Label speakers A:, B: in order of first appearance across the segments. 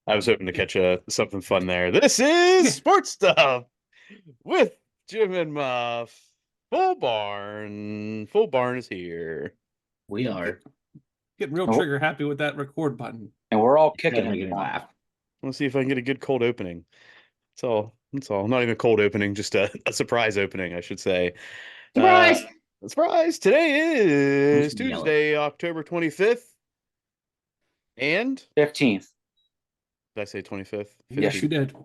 A: I was hoping to catch something fun there. This is
B: Yeah,
A: Sports Stuff with Jim and Muff. Full barn is here.
C: We
B: get,
C: are.
B: getting real
C: And we're,
B: trigger happy with that record button.
C: and we're all
D: It's
C: kicking
D: definitely
C: and
D: gonna
C: one.
D: laugh.
A: Let's see if I can get a good cold opening. That's all. That's all. Not even a cold opening, just a surprise opening, I should say. Uh,
D: Surprise!
A: surprise! Today
D: I'm
A: is
D: just gonna yell it.
A: Tuesday, October 25th, and
C: 15th.
A: did I say 25th?
B: Yes, you
A: 15th.
B: did.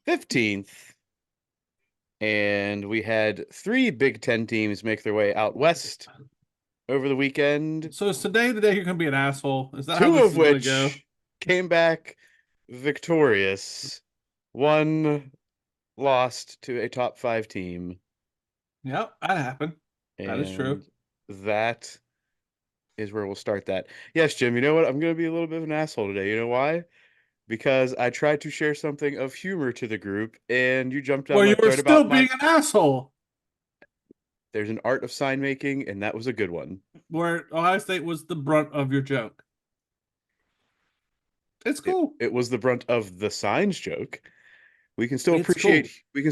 A: 15th. And we had three Big Ten teams make their way out west over the weekend,
B: So is today the day you're going to be an asshole? Is that how
A: two
B: this
A: of
B: is going to go?
A: which came back victorious. One lost to a top five team,
B: Yep, that happened. That is true.
A: and that is where we'll start that. Yes, Jim, you know what? I'm going to be a little bit of an asshole today. You know why? Because I tried to share something of humor to the group, and you jumped down
B: Well,
A: my
B: you were
A: throat
B: still
A: about my.
B: being an asshole.
A: There's an art of sign making, and that was a good one.
B: Where Ohio State was the brunt of your joke. It's
A: It,
B: cool.
A: it was the brunt of the signs joke.
B: It's cool.
A: We can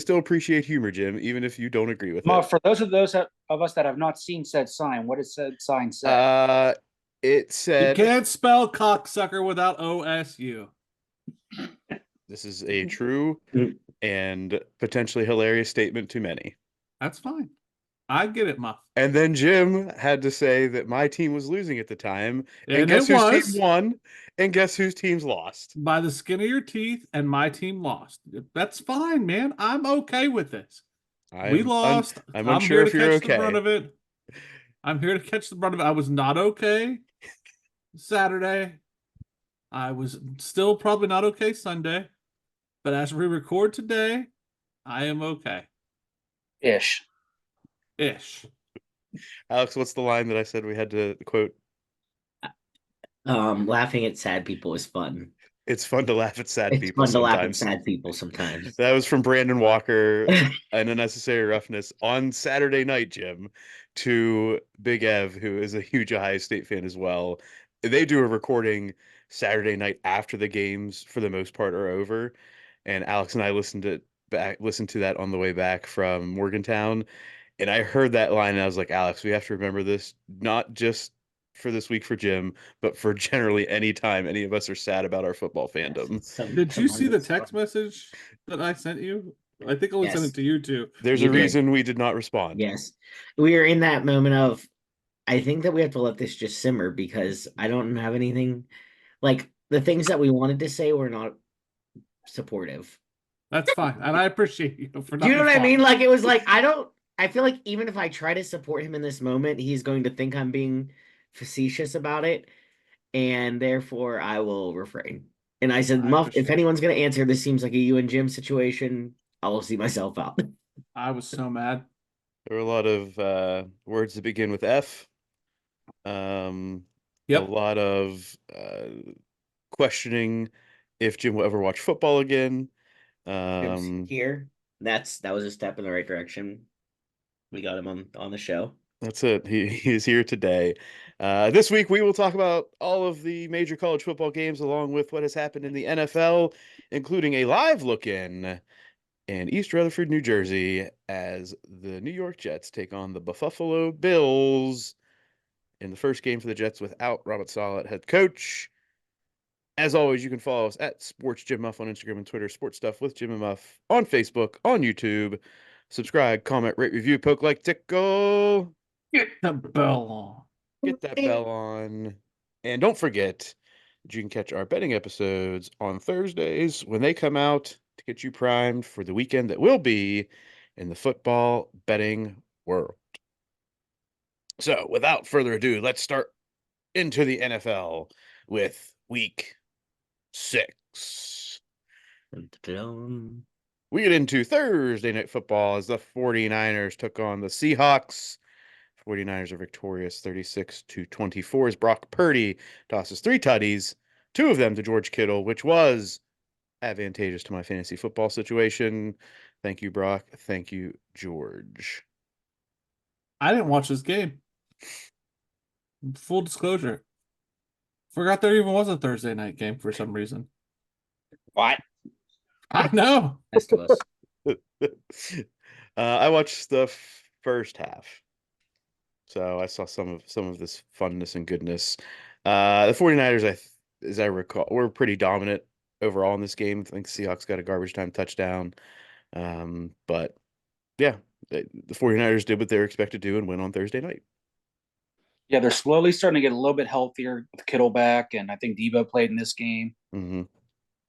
A: still appreciate humor, Jim, even if you don't agree with
C: Muff,
A: it.
C: for those of us that have not seen said sign, what does said sign say?
A: It
B: You
A: said
B: can't spell cocksucker without OSU.
A: this is a true and potentially hilarious statement to many.
B: That's fine. I get it, Muff.
A: And then Jim had to say that my team was losing at the time, and
B: And
A: guess
B: it
A: whose team
B: was
A: won, and guess whose team's lost.
B: by the skin of your teeth, and my team lost. That's fine, man. I'm okay with this. We lost.
A: I'm
B: I'm
A: unsure
B: here to
A: if you're
B: catch the brunt
A: okay.
B: of it. I'm here to catch the brunt of it. I was not okay Saturday. I was still probably not okay Sunday. But as we record today, I am okay.
C: Ish.
B: Ish.
A: Alex, what's the line that I said we had to quote?
D: Laughing at sad people is fun.
A: It's fun to laugh at sad
D: It's
A: people
D: fun to laugh at
A: sometimes.
D: sad people sometimes.
A: That was from Brandon Walker and Unnecessary Roughness on Saturday night, Jim, to Big Ev, who is a huge Ohio State fan as well. They do a recording Saturday night after the games, for the most part, are over. And Alex and I listened to that on the way back from Morgantown. And I heard that line and I was like, Alex, we have to remember this, not just for this week for Jim, but for generally any time any of us are sad about our football fandom.
B: Did you see the text message that I sent you? I think I only sent
D: Yes.
B: it to you too.
A: There's
D: You
A: a
D: did.
A: reason we did not respond.
D: Yes. We are in that moment of, I think that we have to let this just simmer because I don't have anything, like the things that we wanted to say were not supportive.
B: That's fine. And I appreciate you for not
D: Do you know what I mean?
B: responding.
D: Like it was like, I feel like even if I try to support him in this moment, he's going to think I'm being facetious about it. And therefore I will refrain. And I said,
B: I
D: Muff, if
B: appreciate it.
D: anyone's going to answer, this seems like a you and Jim situation. I will see myself out.
B: I was so mad.
A: There were a lot of words that begin with F. A
B: Yep.
A: lot of questioning if Jim will ever watch football again.
D: Jim's here. That was a step in the right direction. We got him on the show.
A: That's it. He is here today. This week, we will talk about all of the major college football games, along with what has happened in the NFL, including a live look-in in East Rutherford, New Jersey, as the New York Jets take on the Buffalo Bills in the first game for the Jets without Robert Saleh at head coach. As always, you can follow us at Sports Jim Muff on Instagram and Twitter, Sports Stuff with Jim and Muff on Facebook, on YouTube. Subscribe, comment, rate, review, poke, like, tickle.
B: Get the bell on.
A: Get that bell on. And don't forget that you can catch our betting episodes on Thursdays when they come out to get you primed for the weekend that will be in the football betting world. So, without further ado, let's start into the NFL with week 6. We get into Thursday night football as the 49ers took on the Seahawks. 49ers are victorious 36-24 as Brock Purdy tosses 3 tutties, 2 of them to George Kittle, which was advantageous to my fantasy football situation. Thank you, Brock. Thank you, George.
B: I didn't watch this game. Full disclosure. Forgot there even was a Thursday night game for some reason.
C: What?
B: I know.
D: Rest of us.
A: I watched the first half, so I saw some of this funness and goodness. The 49ers, as I recall, were pretty dominant overall in this game. I think Seahawks got a garbage time touchdown. But yeah, the 49ers did what they were expected to do and win on Thursday night.
C: Yeah, they're slowly starting to get a little bit healthier with Kittle back, and I think Debo played in this game.
A: Hmm.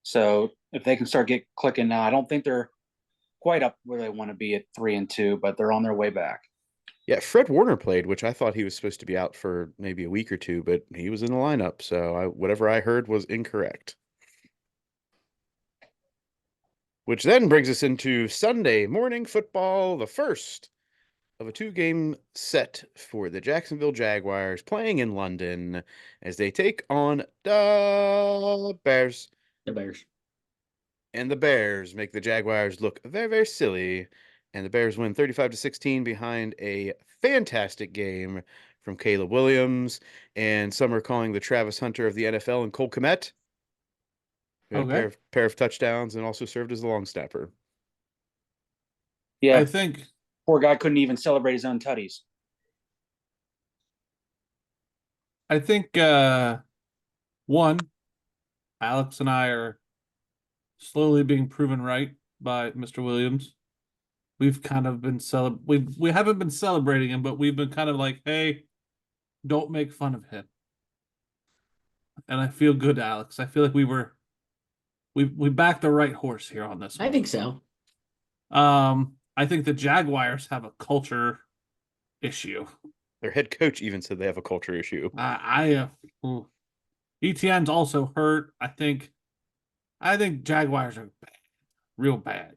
C: So if they can start get clicking now, I don't think they're quite up where they want to be at 3-2, but they're on their way back.
A: Yeah, Fred Warner played, which I thought he was supposed to be out for maybe a week or two, but he was in the lineup. So whatever I heard was incorrect. Which then brings us into Sunday morning football, the first of a two-game set for the Jacksonville Jaguars playing in London as they take on the Bears.
D: The Bears.
A: And the Bears make the Jaguars look very, very silly. And the Bears win 35-16 behind a fantastic game from Caleb Williams. And some are calling the Travis Hunter of the NFL and Cole Kmet. Who had
B: Okay.
A: a pair of touchdowns and also served as the long snapper.
C: Yeah,
B: I think
C: poor guy couldn't even celebrate his own tutties.
B: one, Alex and I are slowly being proven right by Mr. Williams. We've kind of been we haven't been celebrating him, but we've been kind of like, hey, don't make fun of him. And I feel good, Alex. I feel like we backed the right horse here on this one.
D: I think so.
B: I think the Jaguars have a culture issue.
A: Their head coach even said they have a culture issue.
B: ETN's also hurt. I think Jaguars are bad, real bad.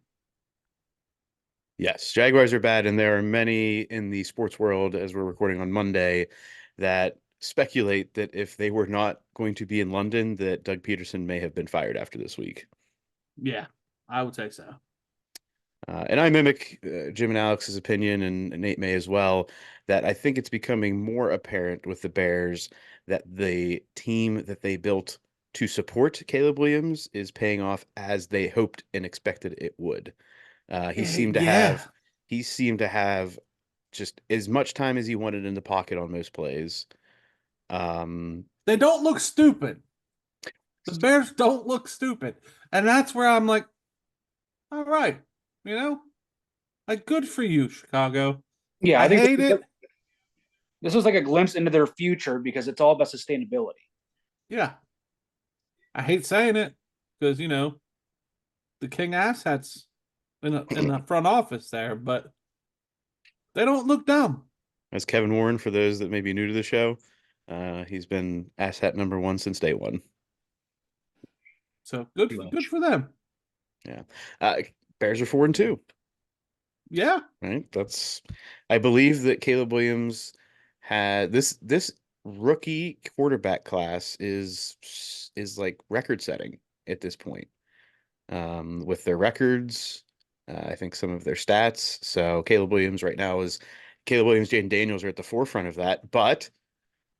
A: Yes, Jaguars are bad, and there are many in the sports world, as we're recording on Monday, that speculate that if they were not going to be in London, that Doug Peterson may have been fired after this week.
B: Yeah, I would say so.
A: And I mimic Jim and Alex's opinion, and Nate may as well, that I think it's becoming more apparent with the Bears that the team that they built to support Caleb Williams is paying off as they hoped and expected it would. He seemed to have just as much time as he wanted in the pocket on most plays.
B: They don't look stupid. The Bears don't look stupid. And that's where I'm like, all right, like good for you, Chicago.
C: Yeah,
B: I
C: I think
B: hate it.
C: this was like a glimpse into their future because it's all about sustainability.
B: Yeah. I hate saying it because, the king asshats in the front office there, but they don't look dumb.
A: As Kevin Warren, for those that may be new to the show, he's been asshat number one since day one.
B: So good for them.
A: Yeah. Bears are 4-2.
B: Yeah.
A: Right. I believe that Caleb Williams had this rookie quarterback class is like record setting at this point. With their records, I think some of their stats. So Caleb Williams, Jaden Daniels are at the forefront of that. But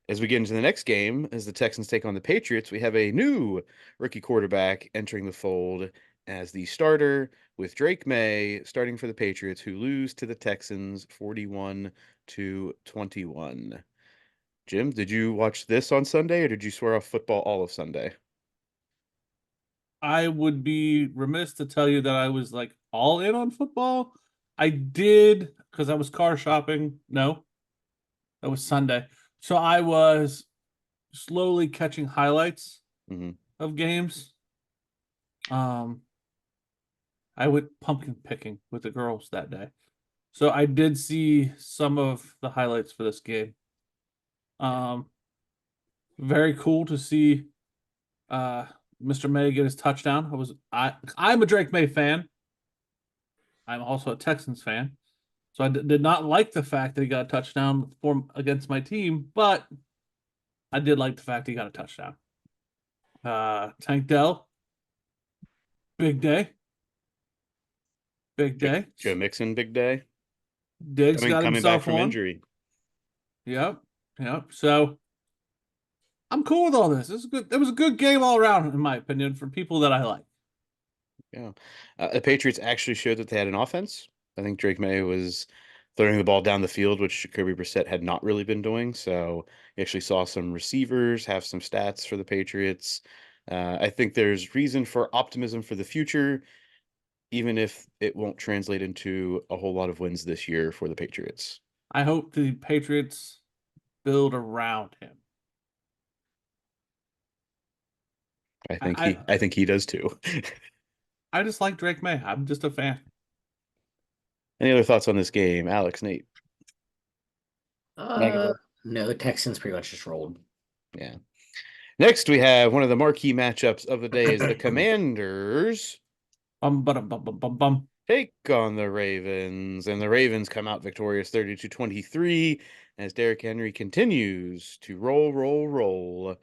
A: as we get into the next game, as the Texans take on the Patriots, we have a new rookie quarterback entering the fold as the starter, with Drake May starting for the Patriots, who lose to the Texans 41-21. Jim, did you watch this on Sunday, or did you swear off football all of Sunday?
B: I would be remiss to tell you that I was like all in on football. I did because I was car shopping. No, that was Sunday. So I was slowly catching highlights of games. I went pumpkin picking with the girls that day. So I did see some of the highlights for this game. Very cool to see Mr. May get his touchdown. I'm a Drake May fan. I'm also a Texans fan. So I did not like the fact that he got a touchdown against my team, but I did like the fact he got a touchdown. Tank Dell, big day. Big day.
A: Joe Mixon, big day.
B: Diggs got
A: coming
B: himself
A: back from
B: one.
A: injury.
B: Yep. So I'm cool with all this. It was a good game all around, in my opinion, for people that I like.
A: Yeah. The Patriots actually showed that they had an offense. I think Drake May was throwing the ball down the field, which Jacoby Brissett had not really been doing. So you actually saw some receivers have some stats for the Patriots. I think there's reason for optimism for the future, even if it won't translate into a whole lot of wins this year for the Patriots.
B: I hope the Patriots build around him.
A: I think he does too.
B: I just like Drake May. I'm just a fan.
A: Any other thoughts on this game, Alex, Nate?
C: Negative.
D: No, the Texans pretty much just rolled.
A: Yeah. Next, we have one of the marquee matchups of the day is the Commanders
B: Bum, bum, bum, bum, bum, bum.
A: take on the Ravens, and the Ravens come out victorious 30-23 as Derrick Henry continues to roll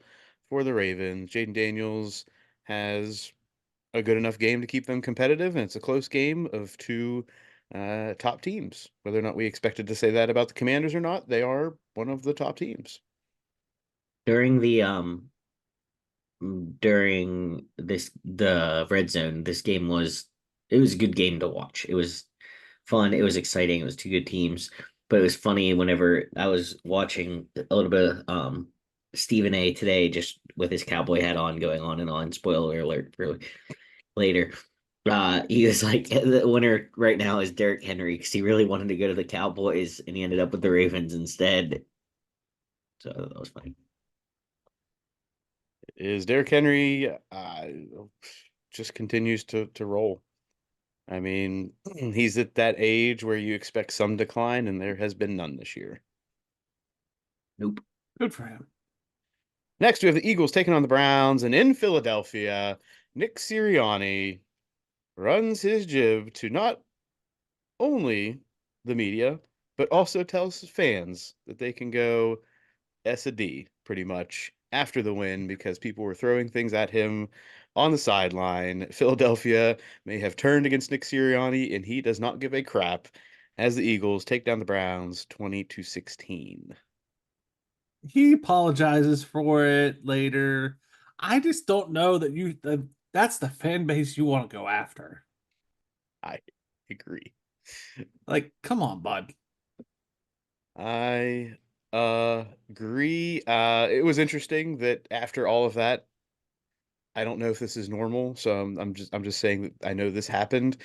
A: for the Ravens. Jaden Daniels has a good enough game to keep them competitive, and it's a close game of two top teams. Whether or not we expected to say that about the Commanders or not, they are one of the top teams.
D: During the red zone, this game was a good game to watch. It was fun, it was exciting, it was two good teams. But it was funny whenever I was watching a little bit of Stephen A today, just with his cowboy hat on, going on and on. Spoiler alert for later. He was like, the winner right now is Derrick Henry because he really wanted to go to the Cowboys and he ended up with the Ravens instead. So that was funny.
A: Is Derrick Henry just continues to roll. I mean, he's at that age where you expect some decline, and there has been none this year.
D: Nope.
B: Good for him.
A: Next, we have the Eagles taking on the Browns, and in Philadelphia, Nick Sirianni runs his jib to not only the media, but also tells fans that they can go S a D pretty much after the win because people were throwing things at him on the sideline. Philadelphia may have turned against Nick Sirianni, and he does not give a crap as the Eagles take down the Browns 20-16.
B: He apologizes for it later. I just don't know that's the fan base you want to go after.
A: I agree.
B: Like, come on, bud.
A: I agree. It was interesting that after all of that, I don't know if this is normal, so I'm just saying that I know this happened.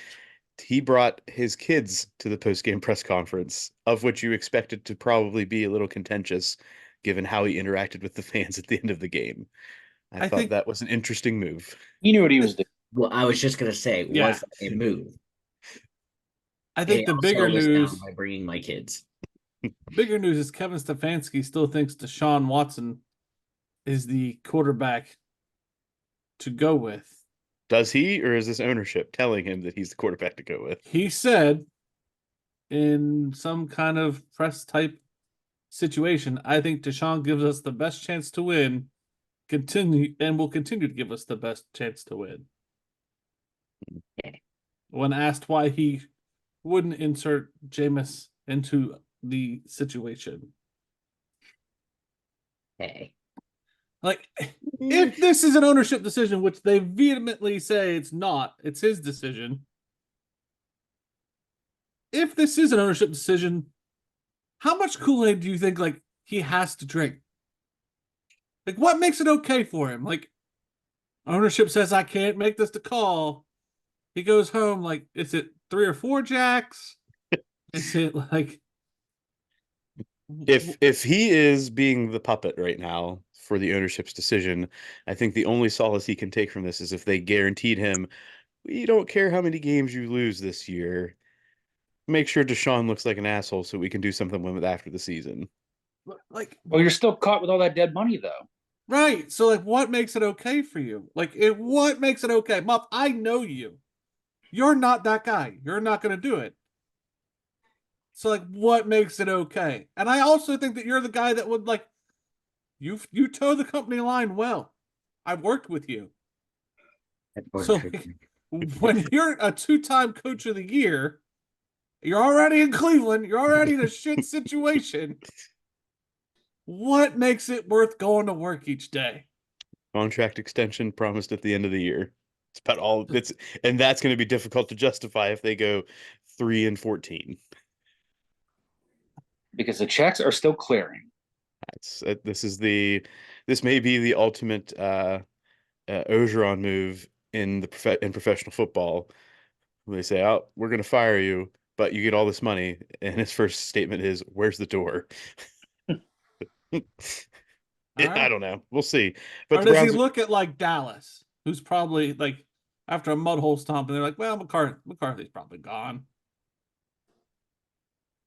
A: He brought his kids to the post-game press conference, of which you expected to probably be a little contentious, given how he interacted with the fans at the end of the game. I
B: I
A: thought
B: think
A: that was an interesting move.
C: He knew what he was doing.
D: Well, I was just gonna say,
B: Yeah.
D: was that a move?
B: I think
D: Hey,
B: the
D: I'll
B: bigger
D: settle this down
B: news
D: by bringing my kids.
B: is Kevin Stefanski still thinks Deshaun Watson is the quarterback to go with.
A: Does he, or is this ownership telling him that he's the quarterback to go with?
B: He said in some kind of press type situation, I think Deshaun gives us the best chance to win, will continue to give us the best chance to win. When asked why he wouldn't insert Jameis into the situation.
D: Hey.
B: Like, if this is an ownership decision, which they vehemently say it's not, it's his decision. If this is an ownership decision, how much Kool-Aid do you think like he has to drink? Like, what makes it okay for him? Like, ownership says I can't make this call. He goes home. Like, is it 3 or 4 jacks? Is it like
A: If he is being the puppet right now for the ownership's decision, I think the only solace he can take from this is if they guaranteed him, we don't care how many games you lose this year. Make sure Deshaun looks like an asshole so we can do something with it after the season.
B: like
C: Well, you're still caught with all that dead money, though.
B: right? So like, what makes it okay for you? Like, what makes it okay, Muff? I know you. You're not that guy. You're not going to do it. So like, what makes it okay? And I also think that you're the guy that would like you toe the company line well. I worked with you. So like, when you're a 2-time coach of the year, you're already in Cleveland, you're already in a shit situation. What makes it worth going to work each day?
A: Contract extension promised at the end of the year. It's about all and that's going to be difficult to justify if they go 3-14.
C: because the checks are still clearing.
A: This may be the ultimate Ogeron move in professional football. They say, "Oh, we're going to fire you, but you get all this money." And his first statement is, "Where's the door?"
B: All
A: I
B: right.
A: don't know. We'll see. But
B: Or
A: the
B: does he
A: Browns,
B: look at like Dallas, who's probably like after a mud hole stomp, and they're like, well, McCarthy's probably gone.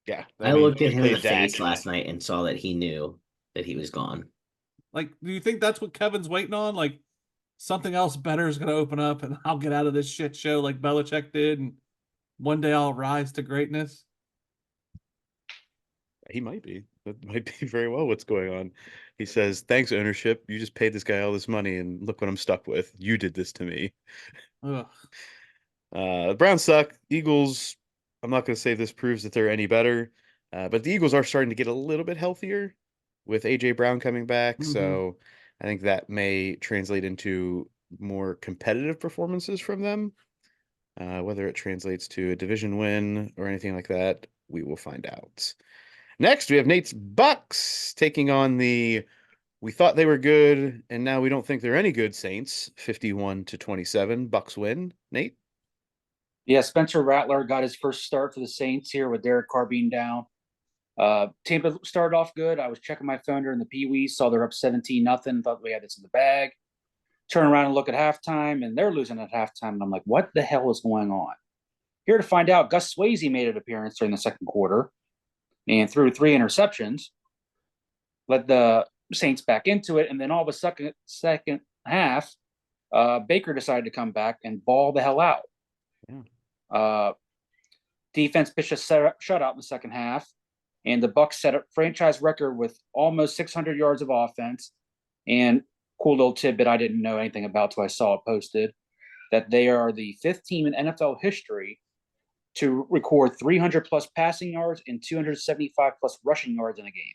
A: yeah.
D: I
A: mean,
D: looked
A: you
D: at
A: just
D: him in the
A: paid
D: face
A: Dak.
D: last night and saw that he knew that he was gone.
B: Like, do you think that's what Kevin's waiting on? Like, something else better is going to open up, and I'll get out of this shit show like Belichick did, and one day I'll rise to greatness.
A: He might be. That might be very well what's going on. He says, "Thanks, ownership. You just paid this guy all this money, and look what I'm stuck with. You did this to me."
B: Ugh.
A: The Browns suck. Eagles, I'm not going to say this proves that they're any better, but the Eagles are starting to get a little bit healthier with AJ Brown coming back.
B: Mm-hmm.
A: So I think that may translate into more competitive performances from them. Whether it translates to a division win or anything like that, we will find out. Next, we have Nate's Bucks taking on the we thought they were good, and now we don't think they're any good Saints. 51-27. Bucks win. Nate?
C: Yeah, Spencer Rattler got his first start for the Saints here with Derek Carr being down. Tampa started off good. I was checking my phone during the Pee Wee, saw they're up 17-0. Thought we had this in the bag. Turn around and look at halftime, and they're losing at halftime. And I'm like, what the hell is going on? Here to find out, Gus Swayze made an appearance during the second quarter and threw 3 interceptions, led the Saints back into it, and then all of a second half, Baker decided to come back and ball the hell out.
A: Yeah.
C: Defense pitched a shutout in the second half, and the Bucks set a franchise record with almost 600 yards of offense. And cool little tidbit I didn't know anything about till I saw it posted, that they are the 5th team in NFL history to record 300 plus passing yards and 275 plus rushing yards in a game.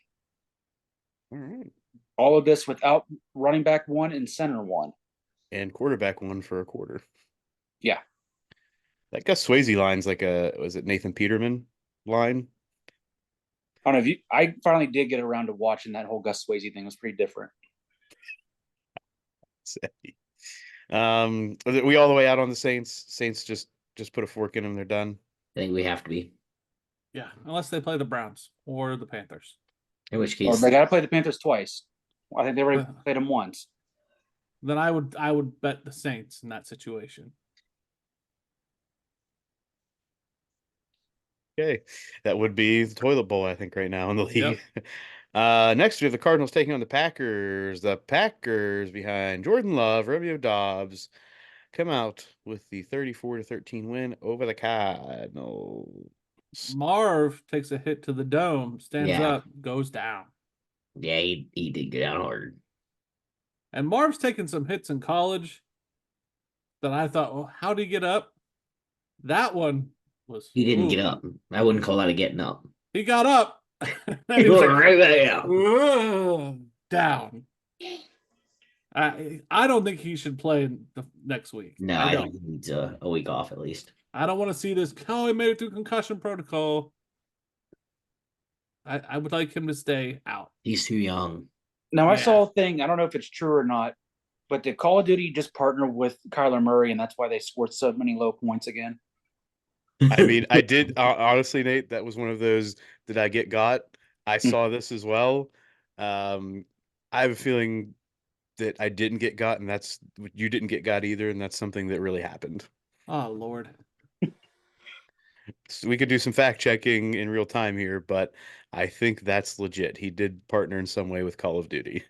A: All right.
C: All of this without running back one and center one.
A: And quarterback one for a quarter.
C: Yeah.
A: That Gus Swayze line's like was it Nathan Peterman line?
C: I don't know if I finally did get around to watching that whole Gus Swayze thing. It was pretty different.
A: Are we all the way out on the Saints? Saints just put a fork in them. They're done.
D: I think we have to be.
B: Yeah, unless they play the Browns or the Panthers.
D: In which
C: Well,
D: case,
C: they got to play the Panthers twice. I think they already played them once.
B: Then I would bet the Saints in that situation.
A: Okay, that would be the toilet bowl, I think, right now in the league.
B: Yep.
A: Next, we have the Cardinals taking on the Packers. The Packers behind Jordan Love, Romeo Dobbs, come out with the 34-13 win over the Cardinals.
B: Marv takes a hit to the dome, stands
D: Yeah.
B: up, goes down.
D: yeah, he did get out hard.
B: And Marv's taken some hits in college that I thought, well, how did he get up? That one was.
D: He didn't get up. I wouldn't call that a getting up.
B: He got up.
D: He
B: was
D: went
B: like,
D: right back out.
B: "Whoa," down. I don't think he should play the next week.
D: No, I think he needs a week off at least.
B: I don't want to see this. Oh, he made it through concussion protocol. I would like him to stay out.
D: He's too young.
C: Now, I
B: Yeah.
C: saw a thing. I don't know if it's true or not, but did Call of Duty just partner with Kyler Murray, and that's why they scored so many low points again?
A: I mean, I did honestly, Nate. That was one of those. Did I get got? I saw this as well. I have a feeling that I didn't get got, and you didn't get got either, and that's something that really happened.
B: Oh Lord.
A: So we could do some fact checking in real time here, but I think that's legit. He did partner in some way with Call of Duty.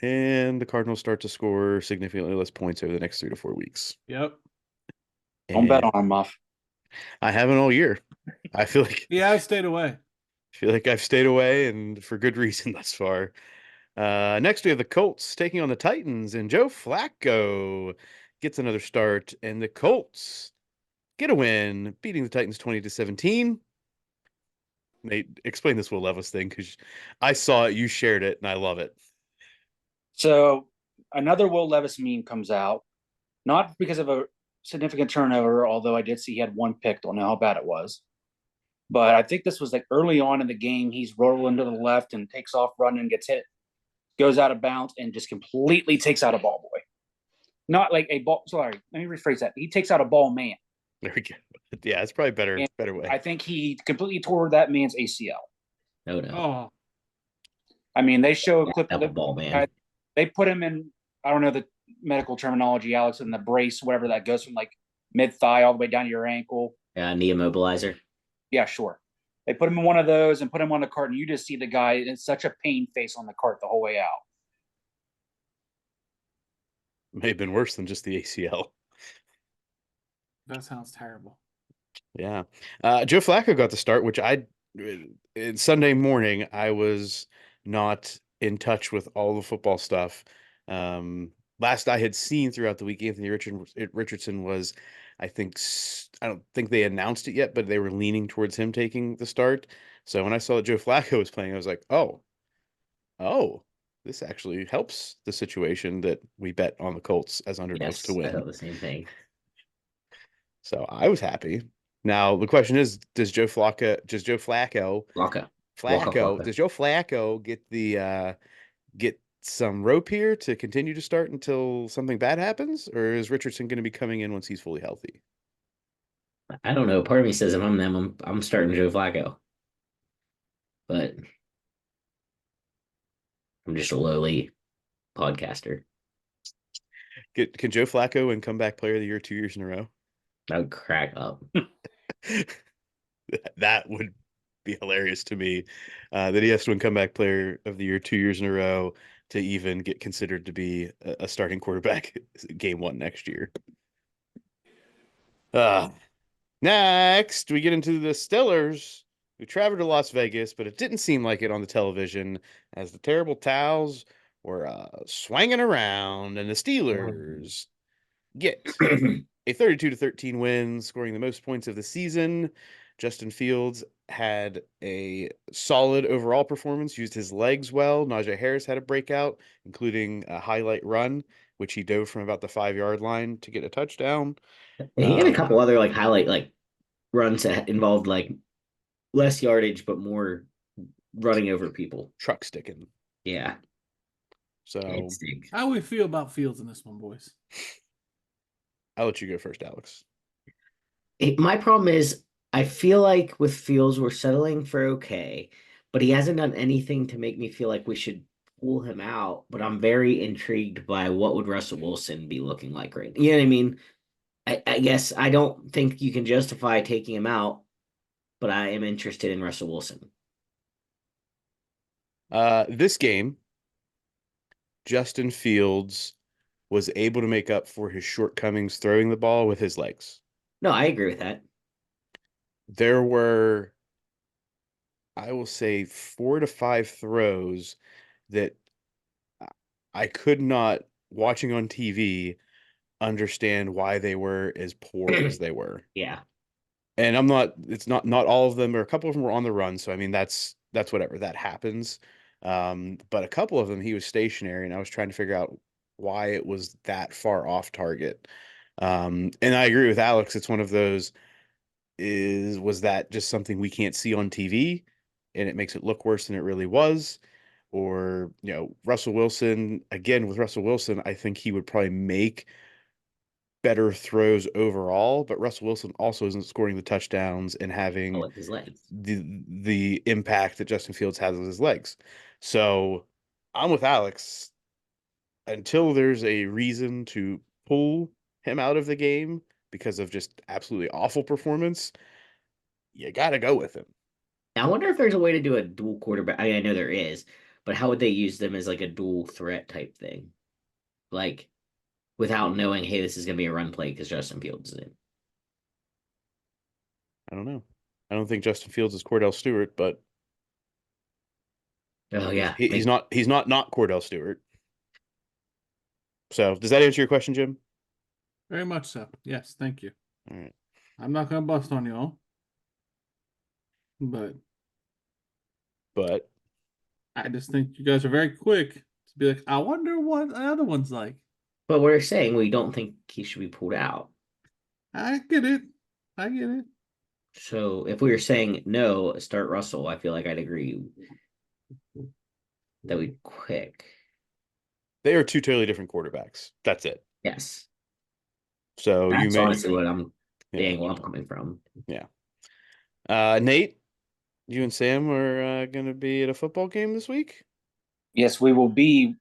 A: And the Cardinals start to score significantly less points over the next 3 to 4 weeks.
B: Yep.
C: Don't bet
A: And
C: on him, Muff.
A: I haven't all year. I feel like
B: Yeah, I stayed away.
A: I've stayed away, and for good reason thus far. Next, we have the Colts taking on the Titans, and Joe Flacco gets another start, and the Colts get a win, beating the Titans 20-17. Nate, explain this Will Levis thing, because I saw it, you shared it, and I love it.
C: So another Will Levis meme comes out, not because of a significant turnover, although I did see he had one pick. Don't know how bad it was. But I think this was like early on in the game. He's rolling to the left and takes off running and gets hit, goes out of bounds, and just completely takes out a ball boy. Not like a ball. Sorry, let me rephrase that. He takes out a ball man.
A: There we go. Yeah, it's probably
C: And
A: better way.
C: I think he completely tore that man's ACL.
D: Oh no.
B: Oh,
C: I mean, they show a clip of
D: Double ball, man.
C: They put him in, I don't know the medical terminology, Alex, in the brace, whatever that goes from like mid thigh all the way down to your ankle.
D: Knee immobilizer.
C: Yeah, sure. They put him in one of those and put him on the cart, and you just see the guy in such a pain face on the cart the whole way out.
A: May have been worse than just the ACL.
B: that sounds terrible.
A: Yeah. Joe Flacco got the start, which Sunday morning, I was not in touch with all the football stuff. Last I had seen throughout the week, Anthony Richardson was, I don't think they announced it yet, but they were leaning towards him taking the start. So when I saw that Joe Flacco was playing, I was like, oh, this actually helps the situation that we bet on the Colts as underdogs to
D: I
A: win.
D: thought the same thing.
A: So I was happy. Now the question is, does Joe Flacco
D: Flacco.
A: does Joe Flacco get some rope here to continue to start until something bad happens, or is Richardson going to be coming in once he's fully healthy?
D: I don't know. Part of me says if I'm them, I'm starting Joe Flacco. But I'm just a lowly podcaster.
A: Can Joe Flacco win comeback player of the year 2 years in a row?
D: That would crack up.
A: That would be hilarious to me. That he has to win comeback player of the year 2 years in a row to even get considered to be a starting quarterback game 1 next year. Next, we get into the Steelers, who traveled to Las Vegas, but it didn't seem like it on the television as the terrible towels were swinging around, and the Steelers get a 32-13 win, scoring the most points of the season. Justin Fields had a solid overall performance, used his legs well. Najee Harris had a breakout, including a highlight run, which he dove from about the 5-yard line to get a touchdown.
D: He had a couple other highlight runs that involved less yardage but more running over people.
A: Truck sticking.
D: Yeah.
A: So
B: how do we feel about Fields in this one, boys?
A: I'll let you go first, Alex.
D: My problem is I feel like with Fields we're settling for okay, but he hasn't done anything to make me feel like we should pull him out. But I'm very intrigued by what would Russell Wilson be looking like right now. You know what I mean? I guess I don't think you can justify taking him out, but I am interested in Russell Wilson.
A: This game, Justin Fields was able to make up for his shortcomings throwing the ball with his legs.
D: No, I agree with that.
A: There were, I will say, 4 to 5 throws that I could not, watching on TV, understand why they were as poor as they were.
D: Yeah.
A: And it's not all of them, or a couple of them were on the run. So, I mean, that's whatever, that happens. But a couple of them, he was stationary, and I was trying to figure out why it was that far off target. And I agree with Alex. It's one of those, was that just something we can't see on TV and it makes it look worse than it really was? Or, Russell Wilson, again, with Russell Wilson, I think he would probably make better throws overall, but Russell Wilson also isn't scoring the touchdowns and having
D: with his legs.
A: the impact that Justin Fields has with his legs. So I'm with Alex. Until there's a reason to pull him out of the game because of just absolutely awful performance, you got to go with him.
D: I wonder if there's a way to do a dual quarterback. I know there is, but how would they use them as a dual threat type thing? Without knowing, hey, this is going to be a run play because Justin Fields is in.
A: I don't know. I don't think Justin Fields is Cordell Stewart, but
D: oh yeah,
A: he's not Cordell Stewart. So does that answer your question, Jim?
B: Very much so. Yes, thank you.
A: All right.
B: I'm not going to bust on y'all, but
A: I
B: just think you guys are very quick to Be like, I wonder what the other one's like.
D: But we're saying we don't think he should be pulled out.
B: I get it. I get it.
D: So if we were saying no, start Russell, I feel like I'd agree that we'd quick.
A: They are two totally different quarterbacks. That's it.
D: Yes.
A: So you
D: That's
A: may,
D: honestly what I'm the
A: yeah,
D: angle I'm coming from.
A: yeah. Nate, you and Sam are going to be at a football game this week.
C: Yes, we will be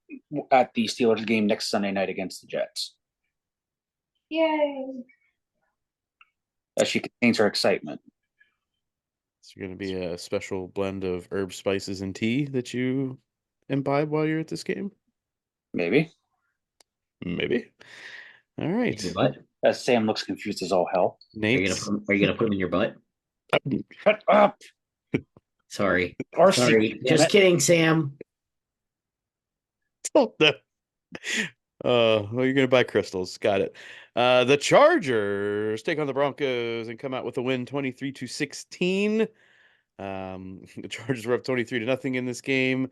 C: at the Steelers game next Sunday night against the Jets.
E: Yay.
C: As she contains her excitement.
A: It's going to be a special blend of herbs, spices, and tea that you imbibe while you're at this game.
C: Maybe.
A: Maybe. All right.
D: Your butt?
C: As Sam looks confused as all hell.
D: Are you
A: Nate.
D: gonna put him in your butt?
C: Shut up.
D: Sorry.
C: RC,
D: Sorry.
C: damn
D: Just
C: it.
D: kidding, Sam.
A: Well, you're gonna buy crystals. Got it. The Chargers take on the Broncos and come out with a win 23-16. The Chargers were up 23-0 in this game,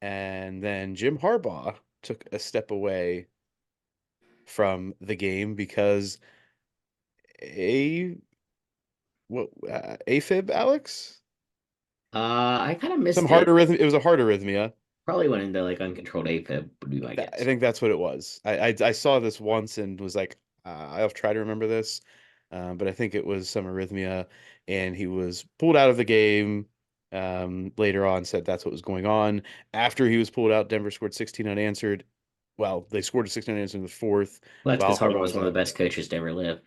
A: and then Jim Harbaugh took a step away from the game because AFib, Alex?
D: I kind of missed
A: Some
D: it.
A: heart arrhythmia. It was a heart arrhythmia.
D: Probably went into like uncontrolled AFib would be my
A: I
D: guess.
A: think that's what it was. I saw this once and was like, I'll try to remember this, but I think it was some arrhythmia, and he was pulled out of the game. Later on, said that's what was going on. After he was pulled out, Denver scored 16 unanswered. Well, they scored a 16 unanswered in the fourth.
D: Well, that's because
A: while
D: Harbaugh was one of
A: out.
D: the best coaches to ever live.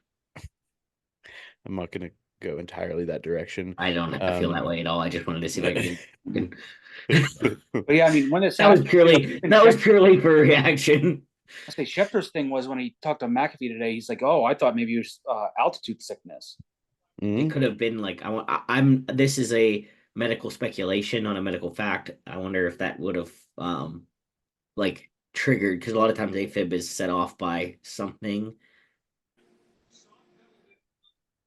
A: I'm not going to go entirely that direction.
D: I don't feel that way at all. I just wanted to see if I could.
C: But yeah, I mean, when this
D: That was
C: happened,
D: purely for reaction.
C: I say Schefter's thing was when he talked to McAfee today, he's like, "Oh, I thought maybe it was altitude sickness."
A: Mhm.
D: It could have been like I'm. This is a medical speculation, not a medical fact. I wonder if that would have like triggered, because a lot of times AFib is set off by something.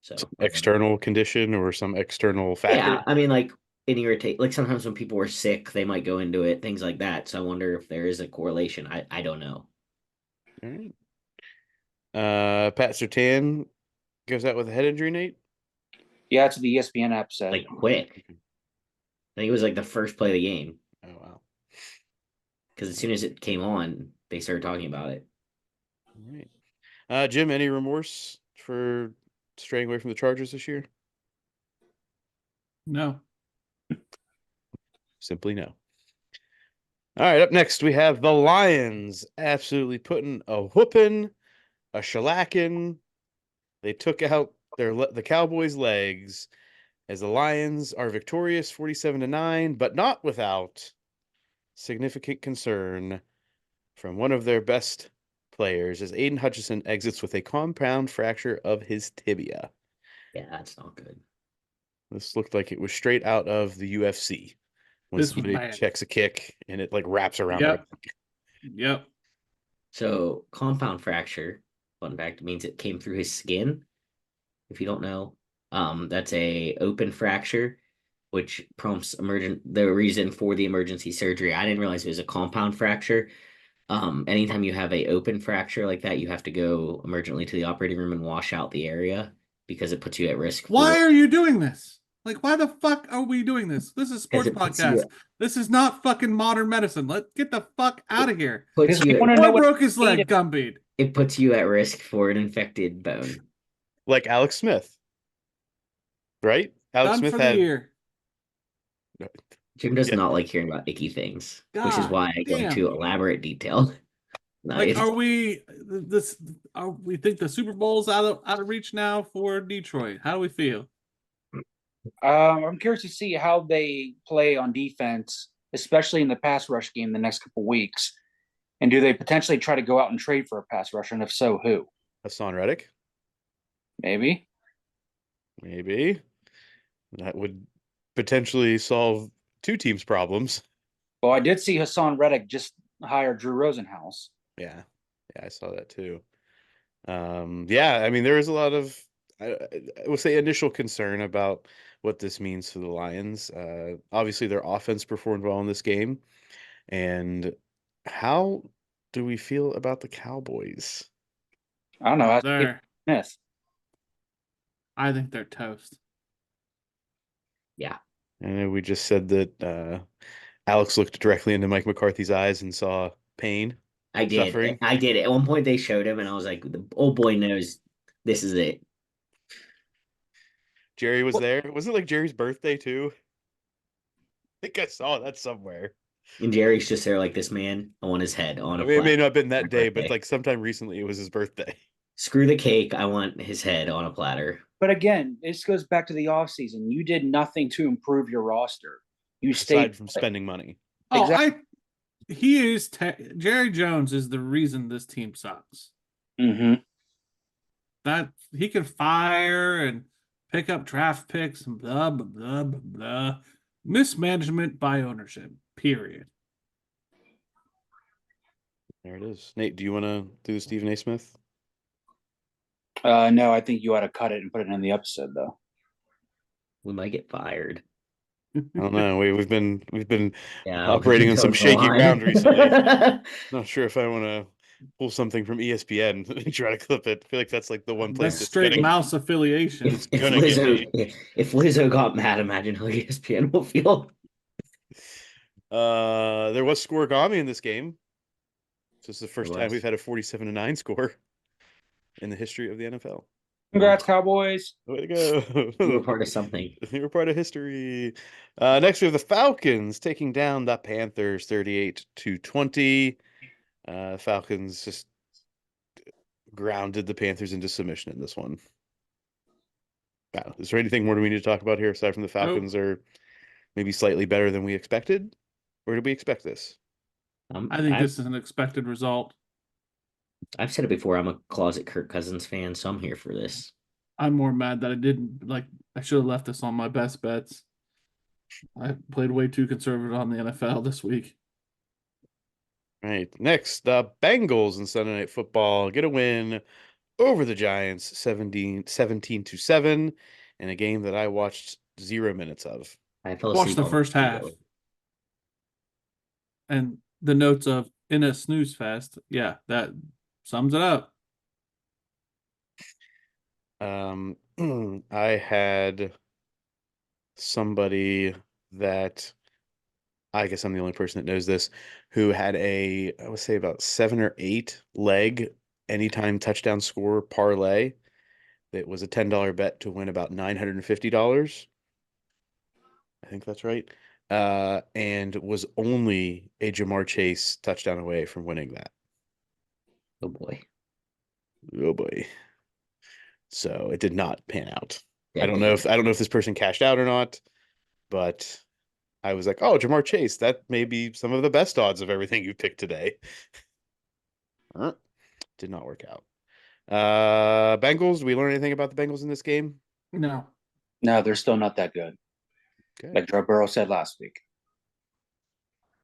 D: So
A: External condition or some external factor.
D: yeah, I mean, like an irritate. Like sometimes when people are sick, they might go into it, things like that. So I wonder if there is a correlation. I don't know.
A: All right. Pat Surtain goes out with a head injury, Nate.
C: Yeah, it's what the ESPN app said.
D: Like quick. I think it was like the first play of the game.
A: Oh wow.
D: Because as soon as it came on, they started talking about it.
A: All right. Jim, any remorse for straying away from the Chargers this year?
B: No.
A: Simply no. All right, up next we have the Lions absolutely putting a whooping, a shellacking. They took out the Cowboys' legs as the Lions are victorious 47-9, but not without significant concern from one of their best players as Aiden Hutchinson exits with a compound fracture of his tibia.
D: Yeah, that's not good.
A: This looked like it was straight out of the UFC when
B: This was
A: somebody
B: bad.
A: checks a kick and it like wraps around.
B: Yep.
A: their-
B: Yep.
D: So compound fracture, fun fact, means it came through his skin. If you don't know, that's a open fracture, which prompts the reason for the emergency surgery. I didn't realize it was a compound fracture. Anytime you have a open fracture like that, you have to go emergently to the operating room and wash out the area because it puts you at risk.
B: Why are you doing this? Like, why the fuck are we doing this? This is a sports
D: it puts
B: podcast.
D: you-
B: This is not fucking modern medicine. Let's get the fuck out of here.
D: puts you
C: wanna
D: at,
C: know
B: What
C: what
B: broke his leg,
C: needed.
B: Gumbead?
D: it puts you at risk for an infected bone.
A: Like Alex Smith. Right? Alex
B: Done
A: Smith
B: for the
A: had
B: year.
D: Jim does
A: Yeah.
D: not like hearing about icky things, which is
B: God
D: why I go
B: damn.
D: into elaborate detail.
B: Like,
D: Nice.
B: are we think the Super Bowl's out of reach now for Detroit? How do we feel?
C: I'm curious to see how they play on defense, especially in the pass rush game the next couple weeks. And do they potentially try to go out and trade for a pass rusher? And if so, who?
A: Hassan Reddick.
C: Maybe.
A: Maybe. That would potentially solve two teams' problems.
C: Well, I did see Hassan Reddick just hire Drew Rosenhaus.
A: Yeah. Yeah, I saw that too. Yeah, I mean, there is a lot of, I would say, initial concern about what this means for the Lions. Obviously, their offense performed well in this game. And How do we feel about the Cowboys?
C: I don't know. Ask Steve
B: There.
C: Smith.
B: I think they're toast.
D: Yeah.
A: And we just said that Alex looked directly into Mike McCarthy's eyes and saw pain.
D: I did.
A: Suffering.
D: I did. At one point they showed him and I was like, the old boy knows this is it.
A: Jerry was there. Wasn't it like Jerry's birthday too? I think I saw that somewhere.
D: And Jerry's just there like this man. I want his head on
A: I
D: a
A: mean, it may
D: platter.
A: not have been
D: My
A: that day, but
D: birthday.
A: like sometime recently it was his birthday.
D: Screw the cake. I want his head on a platter.
C: But again, this goes back to the offseason. You did nothing to improve your roster. You stayed
A: Aside from spending money.
B: Oh,
C: Exactly.
B: he is Jerry Jones is the reason this team sucks.
C: Mm-hmm.
B: That he can fire and pick up draft picks and blah blah blah blah blah. Mismanagement by ownership. Period.
A: There it is. Nate, do you want to do the Stephen A. Smith?
C: No, I think you ought to cut it and put it in the episode, though.
D: We might get fired.
A: I don't know. We've been
D: Yeah,
A: operating on some
D: toting the
A: shaky ground recently.
D: line.
A: Not sure if I want to pull something from ESPN and try to clip it. I feel like that's like the one place
B: That's
A: that's
B: straight
A: gonna
B: mouse affiliation.
D: if
A: gonna get
D: If Lizzo got mad, imagine how ESPN will feel.
A: There was scoregami in this game. This is the first time
D: was.
A: we've had a 47-9 score in the history of the NFL.
C: Congrats, Cowboys.
A: Way to go.
D: You were part of something.
A: You were part of history. Next, we have the Falcons taking down the Panthers 38-20. Falcons just grounded the Panthers into submission in this one. Wow. Is there anything more do we need to talk about here aside from the Falcons are maybe slightly better than we expected? Or did we expect this?
B: I think this is an expected result.
D: I've said it before. I'm a closet Kirk Cousins fan, so I'm here for this.
B: I'm more mad that I didn't I should have left this on my best bets. I played way too conservative on the NFL this week.
A: Right. Next, the Bengals in Sunday Night Football get a win over the Giants 17-7 in a game that I watched 0 minutes of.
D: I fell
B: Watch
D: asleep
B: the
D: on
B: first half. And the notes of in a snooze fest, yeah, that sums it up.
A: I had somebody that I guess I'm the only person that knows this who had I would say about 7 or 8 leg anytime touchdown score parlay. That was a $10 bet to win about $950. I think that's right. And was only a Jamar Chase touchdown away from winning that.
D: Oh boy.
A: Oh boy. So it did not pan out.
D: Yeah,
A: I don't know if this person cashed out or not, but I was like, oh, Jamar Chase, that may be some of the best odds of everything you picked today. Did not work out. Bengals, do we learn anything about the Bengals in this game?
B: No.
C: No, they're still not that good.
A: Okay.
C: Like Joe Burrow said last week.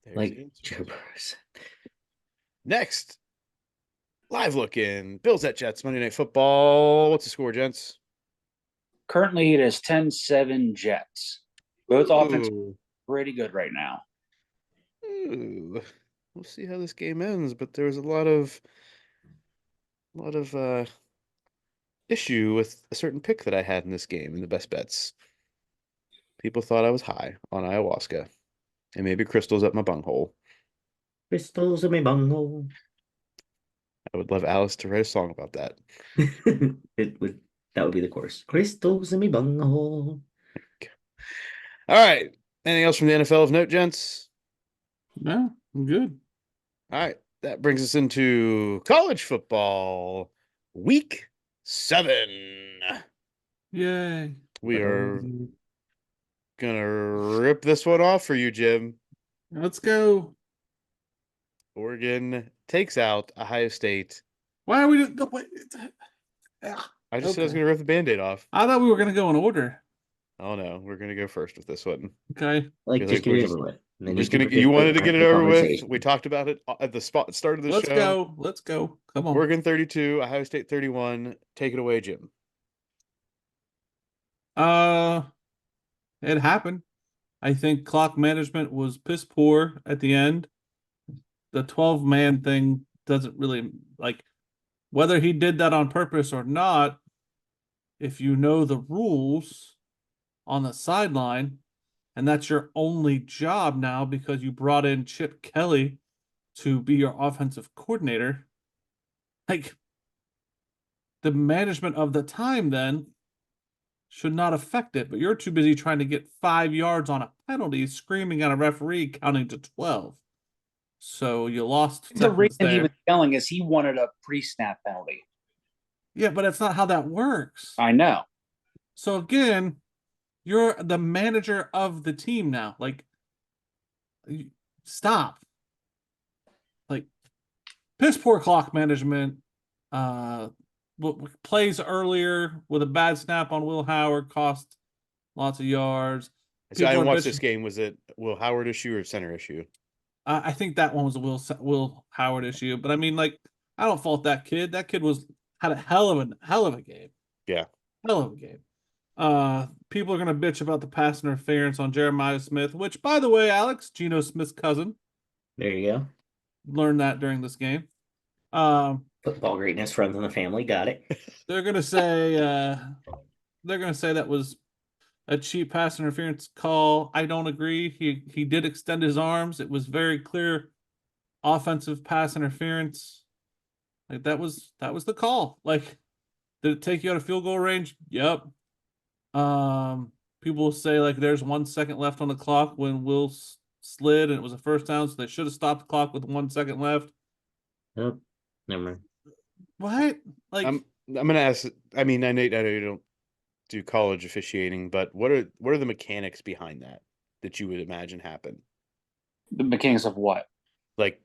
A: There's
D: like
A: the answer.
D: Joe Burrows.
A: Next, live look in Bills at Jets Monday Night Football. What's the score, gents?
C: Currently, it is 10-7 Jets. Both offenses
A: Ooh.
C: pretty good right now.
A: Ooh. We'll see how this game ends, but there was a lot of issue with a certain pick that I had in this game in the best bets. People thought I was high on ayahuasca, and maybe crystals up my bunghole.
D: Crystals in my bunghole.
A: I would love Alice to write a song about that.
D: That would be the chorus. Crystals in my bunghole.
A: All right. Anything else from the NFL of note, gents?
B: No, I'm good.
A: All right. That brings us into college football week 7.
B: Yay.
A: We are gonna rip this one off for you, Jim.
B: Let's go.
A: Oregon takes out Ohio State.
B: Why are we doing wait,
A: I just said I was
B: Okay.
A: gonna rip the Band-Aid off.
B: I thought we were gonna go in order.
A: Oh no, we're gonna go first with this one.
B: Okay.
D: Like,
A: Feel
D: just
A: like
D: get
A: we're
D: it over with. And then
A: Just
D: can
A: gonna. You wanted to get it over with.
D: conversation.
A: We talked about it at the start of the
B: Let's
A: show.
B: go. Let's go. Come on.
A: Oregon 32, Ohio State 31. Take it away, Jim.
B: It happened. I think clock management was piss poor at the end. the 12-man thing doesn't really like whether he did that on purpose or not. If you know the rules on the sideline, and that's your only job now because you brought in Chip Kelly to be your offensive coordinator, like the management of the time then should not affect it, but you're too busy trying to get 5 yards on a penalty, screaming at a referee, counting to 12. So you lost
C: The
B: seconds
C: reason he
B: there.
C: was yelling is he wanted a pre-snap penalty.
B: Yeah, but that's not how that works.
C: I know.
B: So again, you're the manager of the team now. Like, stop. Like, piss poor clock management. Plays earlier with a bad snap on Will Howard cost lots of yards.
A: So I
B: People are
A: didn't watch
B: bitching.
A: this game. Was it Will Howard issue or center issue?
B: I think that one was a Will Howard issue, but I mean, like, I don't fault that kid. That kid had a hell of a game.
A: Yeah.
B: Hell of a game. People are gonna bitch about the pass interference on Jeremiah Smith, which, by the way, Alex, Geno Smith's cousin,
D: There you go.
B: learned that during this game.
D: Football greatness runs in the family. Got it.
B: They're gonna say that was a cheap pass interference call. I don't agree. He did extend his arms. It was very clear offensive pass interference. Like that was the call. Like, did it take you out of field goal range? Yep. People will say like there's 1 second left on the clock when Will slid and it was a first down, so they should have stopped the clock with 1 second left.
D: Nope. Never mind.
B: What? Like,
A: I'm gonna ask. I mean, I know you don't do college officiating, but what are the mechanics behind that you would imagine happen?
C: The mechanics of what?
A: Like,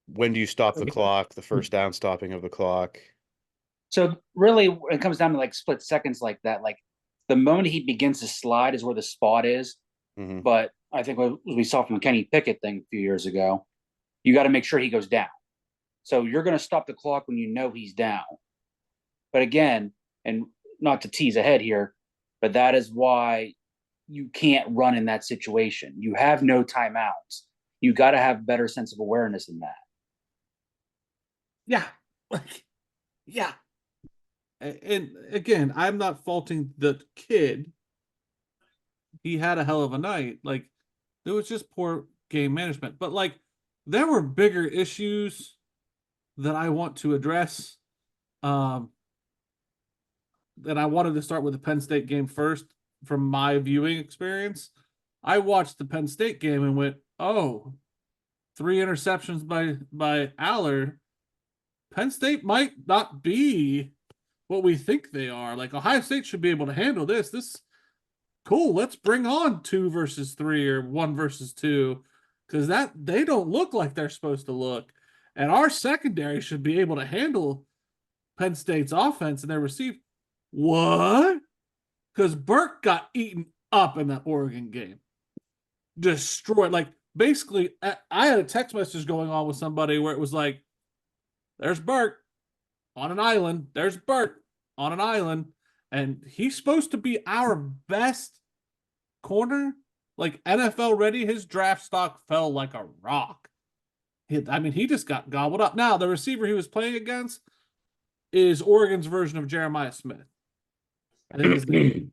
A: when do you stop the clock? The first down stopping of the clock.
C: So really, when it comes down to like split seconds like that, like the moment he begins to slide is where the spot is.
A: Mm-hmm.
C: But I think what we saw from the Kenny Pickett thing a few years ago, you got to make sure he goes down. So you're going to stop the clock when you know he's down. But again, and not to tease ahead here, but that is why you can't run in that situation. You have no timeouts. You got to have better sense of awareness than that.
B: yeah, like, yeah. And again, I'm not faulting the kid. He had a hell of a night. Like, there was just poor game management. But like, there were bigger issues that I want to address. That I wanted to start with the Penn State game first from my viewing experience. I watched the Penn State game and went, oh, 3 interceptions by Allard. Penn State might not be what we think they are. Like, Ohio State should be able to handle this. This cool. Let's bring on 2 versus 3 or 1 versus 2, because that they don't look like they're supposed to look. And our secondary should be able to handle Penn State's offense and their receive. What? Because Burke got eaten up in that Oregon game. Destroyed. Like, basically, I had a text message going on with somebody where it was like, there's Burke on an island. There's Burke on an island. And he's supposed to be our best corner. Like, NFL ready. His draft stock fell like a rock. He just got gobbled up. Now, the receiver he was playing against is Oregon's version of Jeremiah Smith. I think his name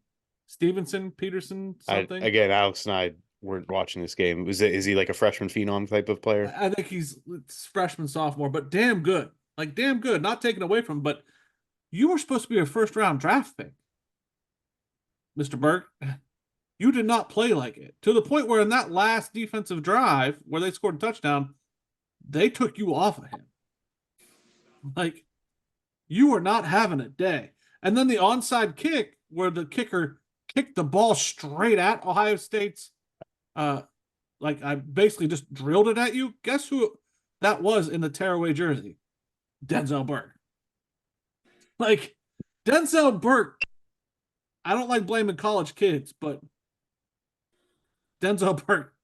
B: Peterson, something.
A: Again, Alex and I weren't watching this game. Is he like a freshman phenom type of player?
B: I think he's freshman, sophomore, but damn good. Like, damn good. Not taken away from him, but you were supposed to be a first-round draft pick, Mr. Burke. You did not play like it. To the point where in that last defensive drive where they scored a touchdown, they took you off of him. Like, you were not having a day. And then the onside kick where the kicker kicked the ball straight at Ohio State's, like, I basically just drilled it at you. Guess who that was in the tearaway jersey? Denzel Burke. Like, Denzel Burke, I don't like blaming college kids, but Denzel Burke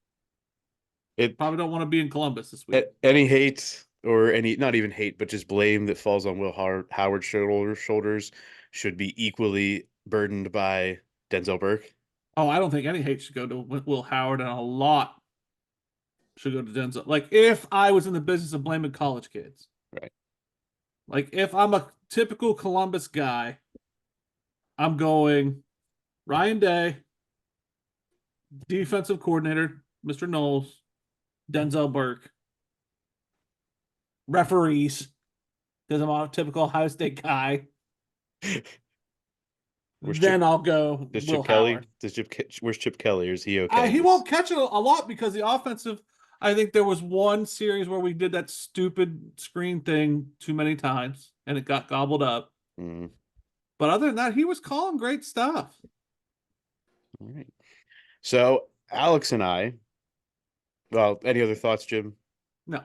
B: probably don't want to be in Columbus this week.
A: Any hate or not even hate, but just blame that falls on Will Howard's shoulders should be equally burdened by Denzel Burke?
B: Oh, I don't think any hate should go to Will Howard, and a lot should go to Denzel. Like, if I was in the business of blaming college kids.
A: Right.
B: Like, if I'm a typical Columbus guy, I'm going Ryan Day, defensive coordinator, Mr. Knowles, Denzel Burke, referees, because I'm a typical Ohio State guy.
A: Where's
B: Then
A: Chip,
B: I'll go
A: does
B: Will
A: Chip Kelly?
B: Howard.
A: Where's Chip Kelly? Or is he okay?
B: He won't catch it a lot because the offensive. I think there was one series where we did that stupid screen thing too many times and it got gobbled up.
A: Mm.
B: But other than that, he was calling great stuff.
A: All right. So Alex and I. Well, any other thoughts, Jim?
B: No,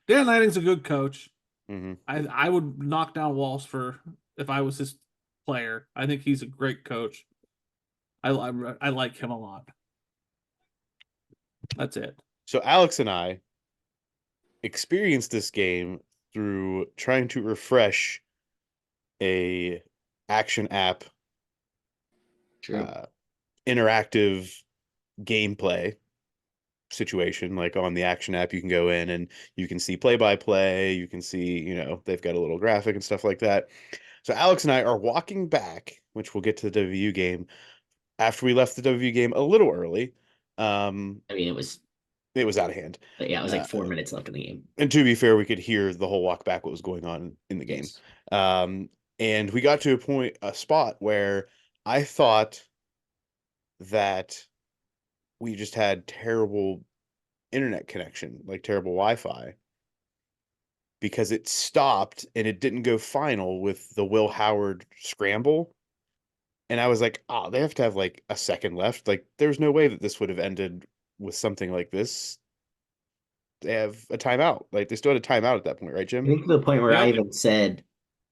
B: Dan Lanning's a good coach.
A: Mm-hmm.
B: I would knock down walls for if I was his player. I think he's a great coach. I like him a lot. That's it.
A: So Alex and I experienced this game through trying to refresh a action app
D: True.
A: interactive gameplay situation. Like on the action app, you can go in and you can see play by play, you can see, they've got a little graphic and stuff like that. So Alex and I are walking back, which we'll get to the WU game, after we left the WU game a little early.
D: I mean, it was
A: out of hand.
D: Yeah, it was like 4 minutes left in the game.
A: And to be fair, we could hear the whole walk back what was going on in the game.
D: Yes.
A: And we got to a spot where I thought that we just had terrible internet connection, like terrible Wi-Fi, because it stopped and it didn't go final with the Will Howard scramble. And I was like, oh, they have to have like a second left. Like, there's no way that this would have ended with something like this. They have a timeout. Like, they still had a timeout at that point, right,
D: I
A: Jim?
D: think to the point where I
B: Yep.
D: even said,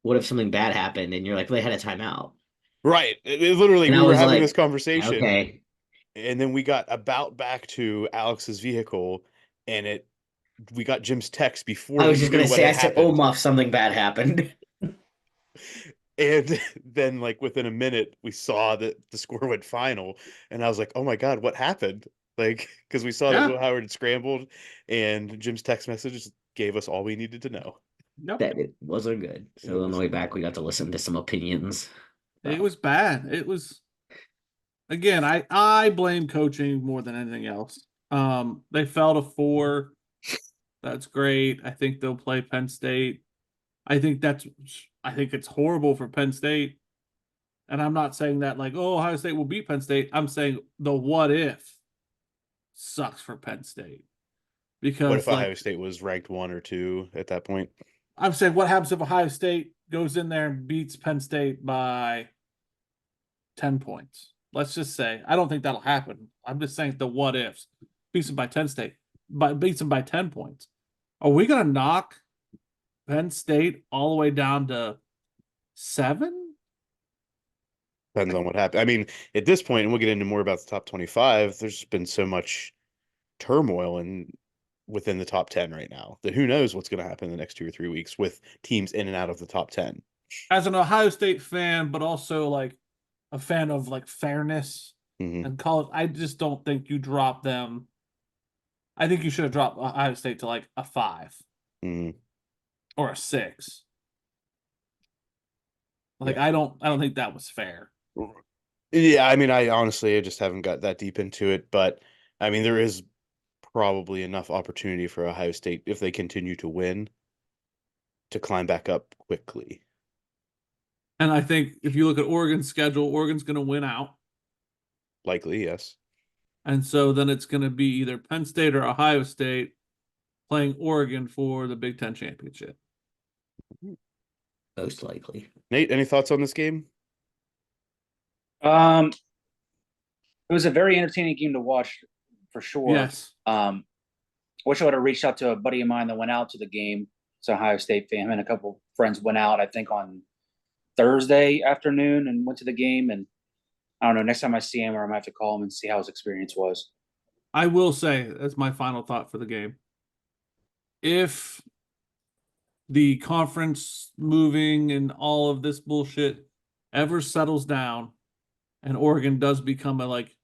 D: what if something bad happened? And you're like, well, they had a timeout.
A: Right. It literally,
D: And
A: we
D: I
A: were
D: was
A: having
D: like,
A: this conversation.
D: Okay.
A: And then we got about back to Alex's vehicle, and we got Jim's text before
D: I was
A: we
D: just
A: knew
D: going to
A: what
D: say,
A: had
D: I said, oh,
A: happened.
D: Muff, something bad happened.
A: And then, like, within a minute, we saw that the score went final. And I was like, oh my God, what happened? Like, because we saw that
B: Yeah.
A: Will Howard had scrambled, and Jim's text message gave us all we needed to know.
B: Yep.
D: That it wasn't good. So on the way back, we got to listen to some opinions.
B: It was bad. It was, again, I blame coaching more than anything else. They fell to 4. That's great. I think they'll play Penn State. I think it's horrible for Penn State. And I'm not saying that like, oh, Ohio State will beat Penn State. I'm saying the what if sucks for Penn State. Because
A: What if
B: like,
A: Ohio State was ranked 1 or 2 at that point?
B: I'm saying what happens if Ohio State goes in there and beats Penn State by 10 points? Let's just say. I don't think that'll happen. I'm just saying the what ifs. Beats them by 10 state, but beats them by 10 points. Are we gonna knock Penn State all the way down to 7?
A: Depends on what happened. I mean, at this point, and we'll get into more about the top 25, there's been so much turmoil within the top 10 right now that who knows what's going to happen in the next 2 or 3 weeks with teams in and out of the top 10.
B: As an Ohio State fan, but also like a fan of like fairness and college, I just don't think you drop them. I think you should have dropped Ohio State to like a 5 or a 6. Like,
A: Yeah.
B: I don't think that was fair.
A: Yeah, I mean, I just haven't got that deep into it, but I mean, there is probably enough opportunity for Ohio State, if they continue to win, to climb back up quickly.
B: And I think if you look at Oregon's schedule, Oregon's going to win out.
A: Likely, yes.
B: And so then it's going to be either Penn State or Ohio State playing Oregon for the Big Ten championship.
D: Most likely.
A: Nate, any thoughts on this game?
C: It was a very entertaining game to watch, for sure.
B: Yes.
C: Wish I would have reached out to a buddy of mine that went out to the game. It's an Ohio State fan, and a couple friends went out, I think, on Thursday afternoon and went to the game. And I don't know, next time I see him, or I might have to call him and see how his experience was.
B: I will say, that's my final thought for the game. If the conference moving and all of this bullshit ever settles down and Oregon does become a like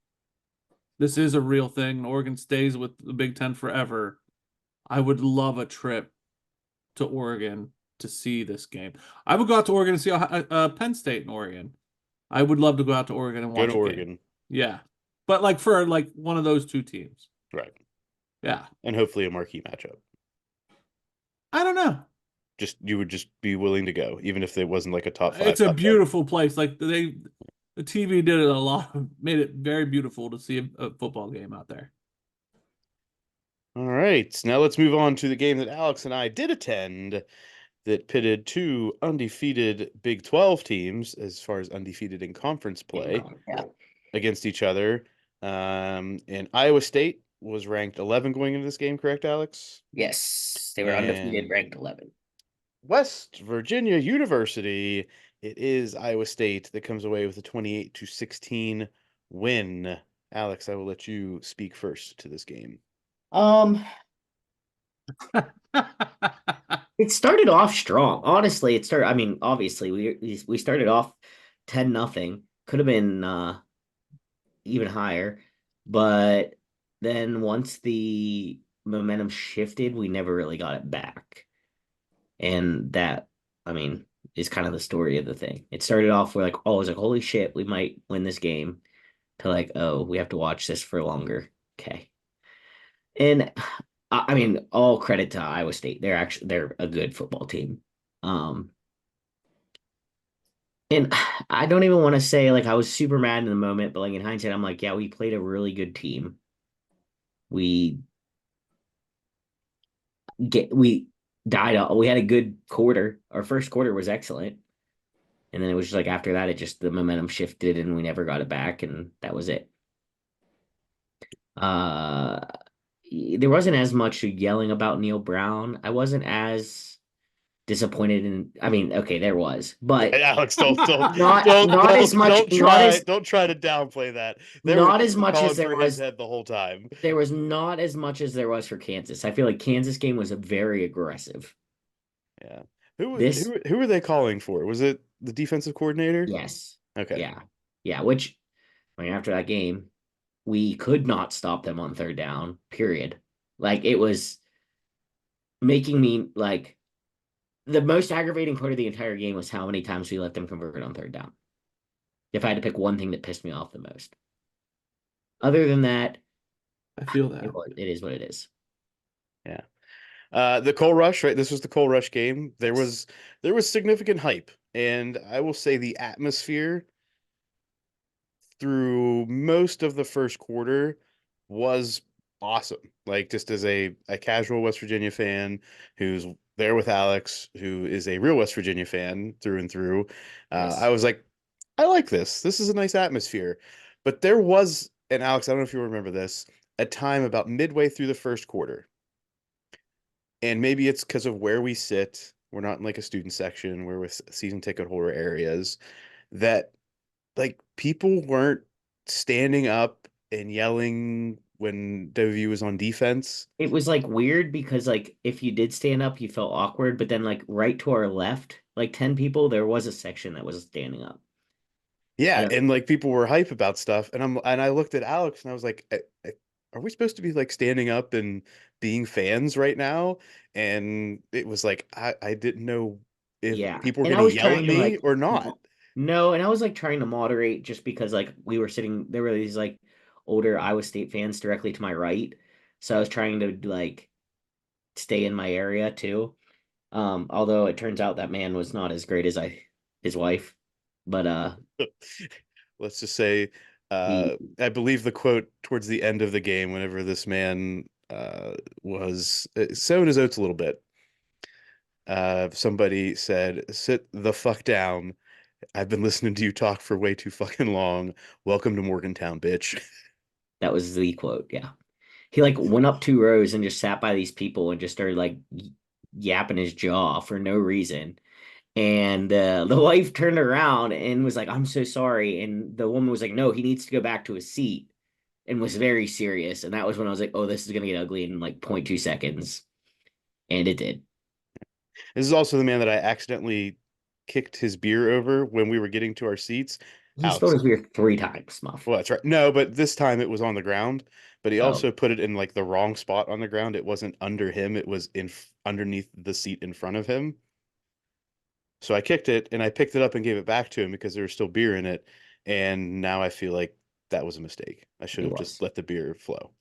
B: this is a real thing. Oregon stays with the Big Ten forever. I would love a trip to Oregon to see this game. I would go out to Oregon and see Penn State and Oregon. I would love to go out to Oregon and
A: Go
B: watch
A: to
B: a game.
A: Oregon.
B: Yeah, but like for like one of those two teams.
A: Right.
B: Yeah,
A: And hopefully a marquee matchup.
B: I don't know.
A: You would just be willing to go, even if it wasn't like a top 5.
B: It's a
A: top 10.
B: beautiful place. Like the TV did it a lot, made it very beautiful to see a football game out there.
A: All right. Now let's move on to the game that Alex and I did attend that pitted two undefeated Big 12 teams, as far as undefeated in conference play, against each other. And Iowa State was ranked 11 going into this game, correct, Alex?
D: Yes, they were undefeated, ranked 11.
A: West Virginia University. It is Iowa State that comes away with a 28-16 win. Alex, I will let you speak first to this game.
D: It started off strong. Honestly, I mean, obviously we started off 10-0. Could have been even higher, but then once the momentum shifted, we never really got it back. And that, I mean, is kind of the story of the thing. It started off with like, oh, I was like, holy shit, we might win this game, to like, oh, we have to watch this for longer. Okay. And I mean, all credit to Iowa State. They're a good football team. And I don't even want to say like I was super mad in the moment, but like in hindsight, I'm like, yeah, we played a really good team. We we had a good quarter. Our first quarter was excellent. And then it was just like after that, the momentum shifted and we never got it back, and that was it. There wasn't as much yelling about Neil Brown. I wasn't as disappointed in. I mean, okay, there was, but
A: Alex, don't
D: not as much.
A: Don't try to downplay that.
D: Not as much as there
A: for
D: was
A: his head the whole time.
D: There was not as much as there was for Kansas. I feel like Kansas game was very aggressive.
A: Yeah. Who were they calling for? Was it the defensive coordinator?
D: Yes.
A: Okay.
D: Yeah. Yeah. Which, I mean, after that game, we could not stop them on third down, period. Like, it was making me like the most aggravating part of the entire game was how many times we let them convert on third down. If I had to pick one thing that pissed me off the most. Other than that,
B: I feel that
D: it is what it is.
A: Yeah. The Cole Rush, right? This was the Cole Rush game. There was significant hype, and I will say the atmosphere through most of the first quarter was awesome. Like, just as a casual West Virginia fan who's there with Alex, who is a real West Virginia fan through and through,
D: Yes.
A: I was like, I like this. This is a nice atmosphere. But there was, and Alex, I don't know if you remember this, a time about midway through the first quarter. And maybe it's because of where we sit. We're not in like a student section. We're with season ticket holder areas, that like people weren't standing up and yelling when WVU was on defense.
D: It was like weird because like if you did stand up, you felt awkward, but then like right to our left, like 10 people, there was a section that was standing up.
A: Yeah, and like people were hype about stuff, and I looked at Alex and I was like, are we supposed to be like standing up and being fans right now? And it was like I didn't know if people were going to yell at me or not.
D: No, and I was like trying to moderate just because like we were sitting, there were these like older Iowa State fans directly to my right. So I was trying to like stay in my area too. Although it turns out that man was not as great as his wife. But
A: let's just say I believe the quote towards the end of the game, whenever this man was sowing his oats a little bit, somebody said, "Sit the fuck down. I've been listening to you talk for way too fucking long. Welcome to Morgantown, bitch."
D: That was the quote. Yeah. He like went up 2 rows and just sat by these people and just started like yapping his jaw for no reason. And the wife turned around and was like, "I'm so sorry." And the woman was like, "No, he needs to go back to his seat," and was very serious. And that was when I was like, "Oh, this is going to get ugly in like 0.2 seconds." And it did.
A: This is also the man that I accidentally kicked his beer over when we were getting to our seats.
D: He spilled
A: Alex.
D: his beer 3 times, Muff.
A: Well, that's right. No, but this time it was on the ground. But he
D: Oh,
A: also put it in like the wrong spot on the ground. It wasn't under him. It was underneath the seat in front of him. So I kicked it and I picked it up and gave it back to him because there was still beer in it. And now I feel like that was a mistake. I should
D: it
A: have just
D: was.
A: let the beer flow.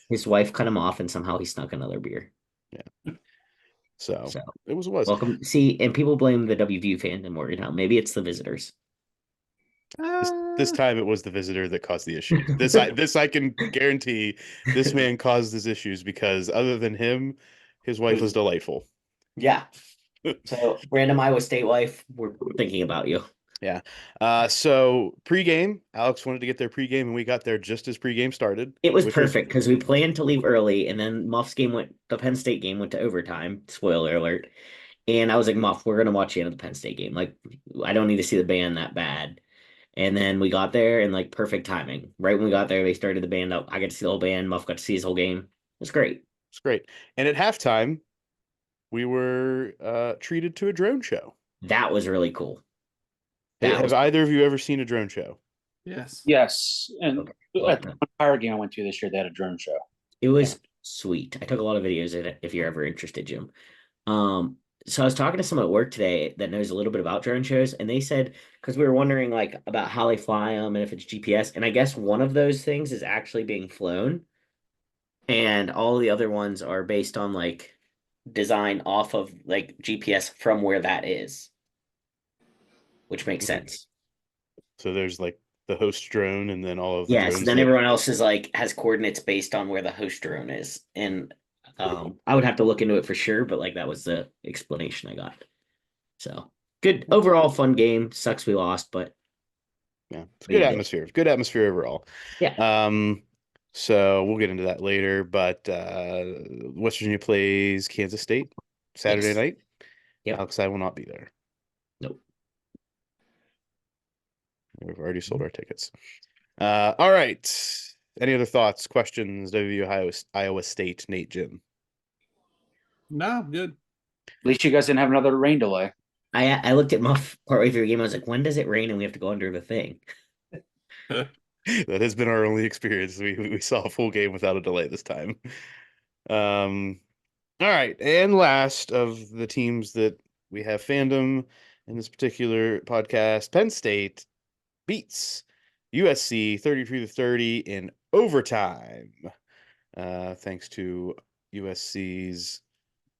D: His wife cut him off, and somehow he snuck another beer.
A: Yeah. So
D: So
A: it was.
D: welcome. See, and people blame the WVU fans in Morgantown. Maybe it's the visitors.
A: This time it was the visitor that caused the issues. This I can guarantee this man caused his issues because other than him, his wife was delightful.
D: Yeah. So random Iowa State wife, we're thinking about you.
A: Yeah. So pregame, Alex wanted to get their pregame, and we got there just as pregame started.
D: It was
A: which
D: perfect because we planned to leave early, and then the Penn State game went to overtime. Spoiler alert. And I was like, Muff, we're gonna watch the end of the Penn State game. Like, I don't need to see the band that bad. And then we got there and like perfect timing. Right when we got there, they started the band up. I got to see the whole band. Muff got to see his whole game. It was great.
A: It's great. And at halftime, we were treated to a drone show.
D: That was really cool. That
A: Have
D: was
A: either of you ever seen a drone show?
B: Yes.
C: Yes, and
D: okay. Well,
C: at the Empire game I went to this year, they had a drone show.
D: it was sweet. I took a lot of videos of it if you're ever interested, Jim. So I was talking to someone at work today that knows a little bit about drone shows, and they said because we were wondering like about how they fly them and if it's GPS, and I guess one of those things is actually being flown, and all the other ones are based on like design off of like GPS from where that is, which makes sense.
A: So there's like the host drone, and then all of the
D: Yeah, so
A: drones
D: then
A: that
D: everyone else is like has coordinates based on where the host drone is. And I would have to look into it for sure, but like that was the explanation I got. So good overall fun game. Sucks we lost, but
A: yeah, it's
D: we
A: good
D: did.
A: atmosphere. Good atmosphere overall.
D: Yeah.
A: So we'll get into that later, but West Virginia plays Kansas State Saturday
D: Yes.
A: night.
D: Yep.
A: Alex, I will not be there.
D: Nope.
A: We've already sold our tickets. All right. Any other thoughts, questions? Iowa State, Nate, Jim.
B: No, good.
C: At least you guys didn't have another rain delay.
D: I looked at Muff partway through the game. I was like, when does it rain and we have to go under the thing?
A: That has been our only experience. We saw a full game without a delay this time. All right, and last of the teams that we have fandom in this particular podcast, Penn State beats USC 33-30 in overtime. Thanks to USC's,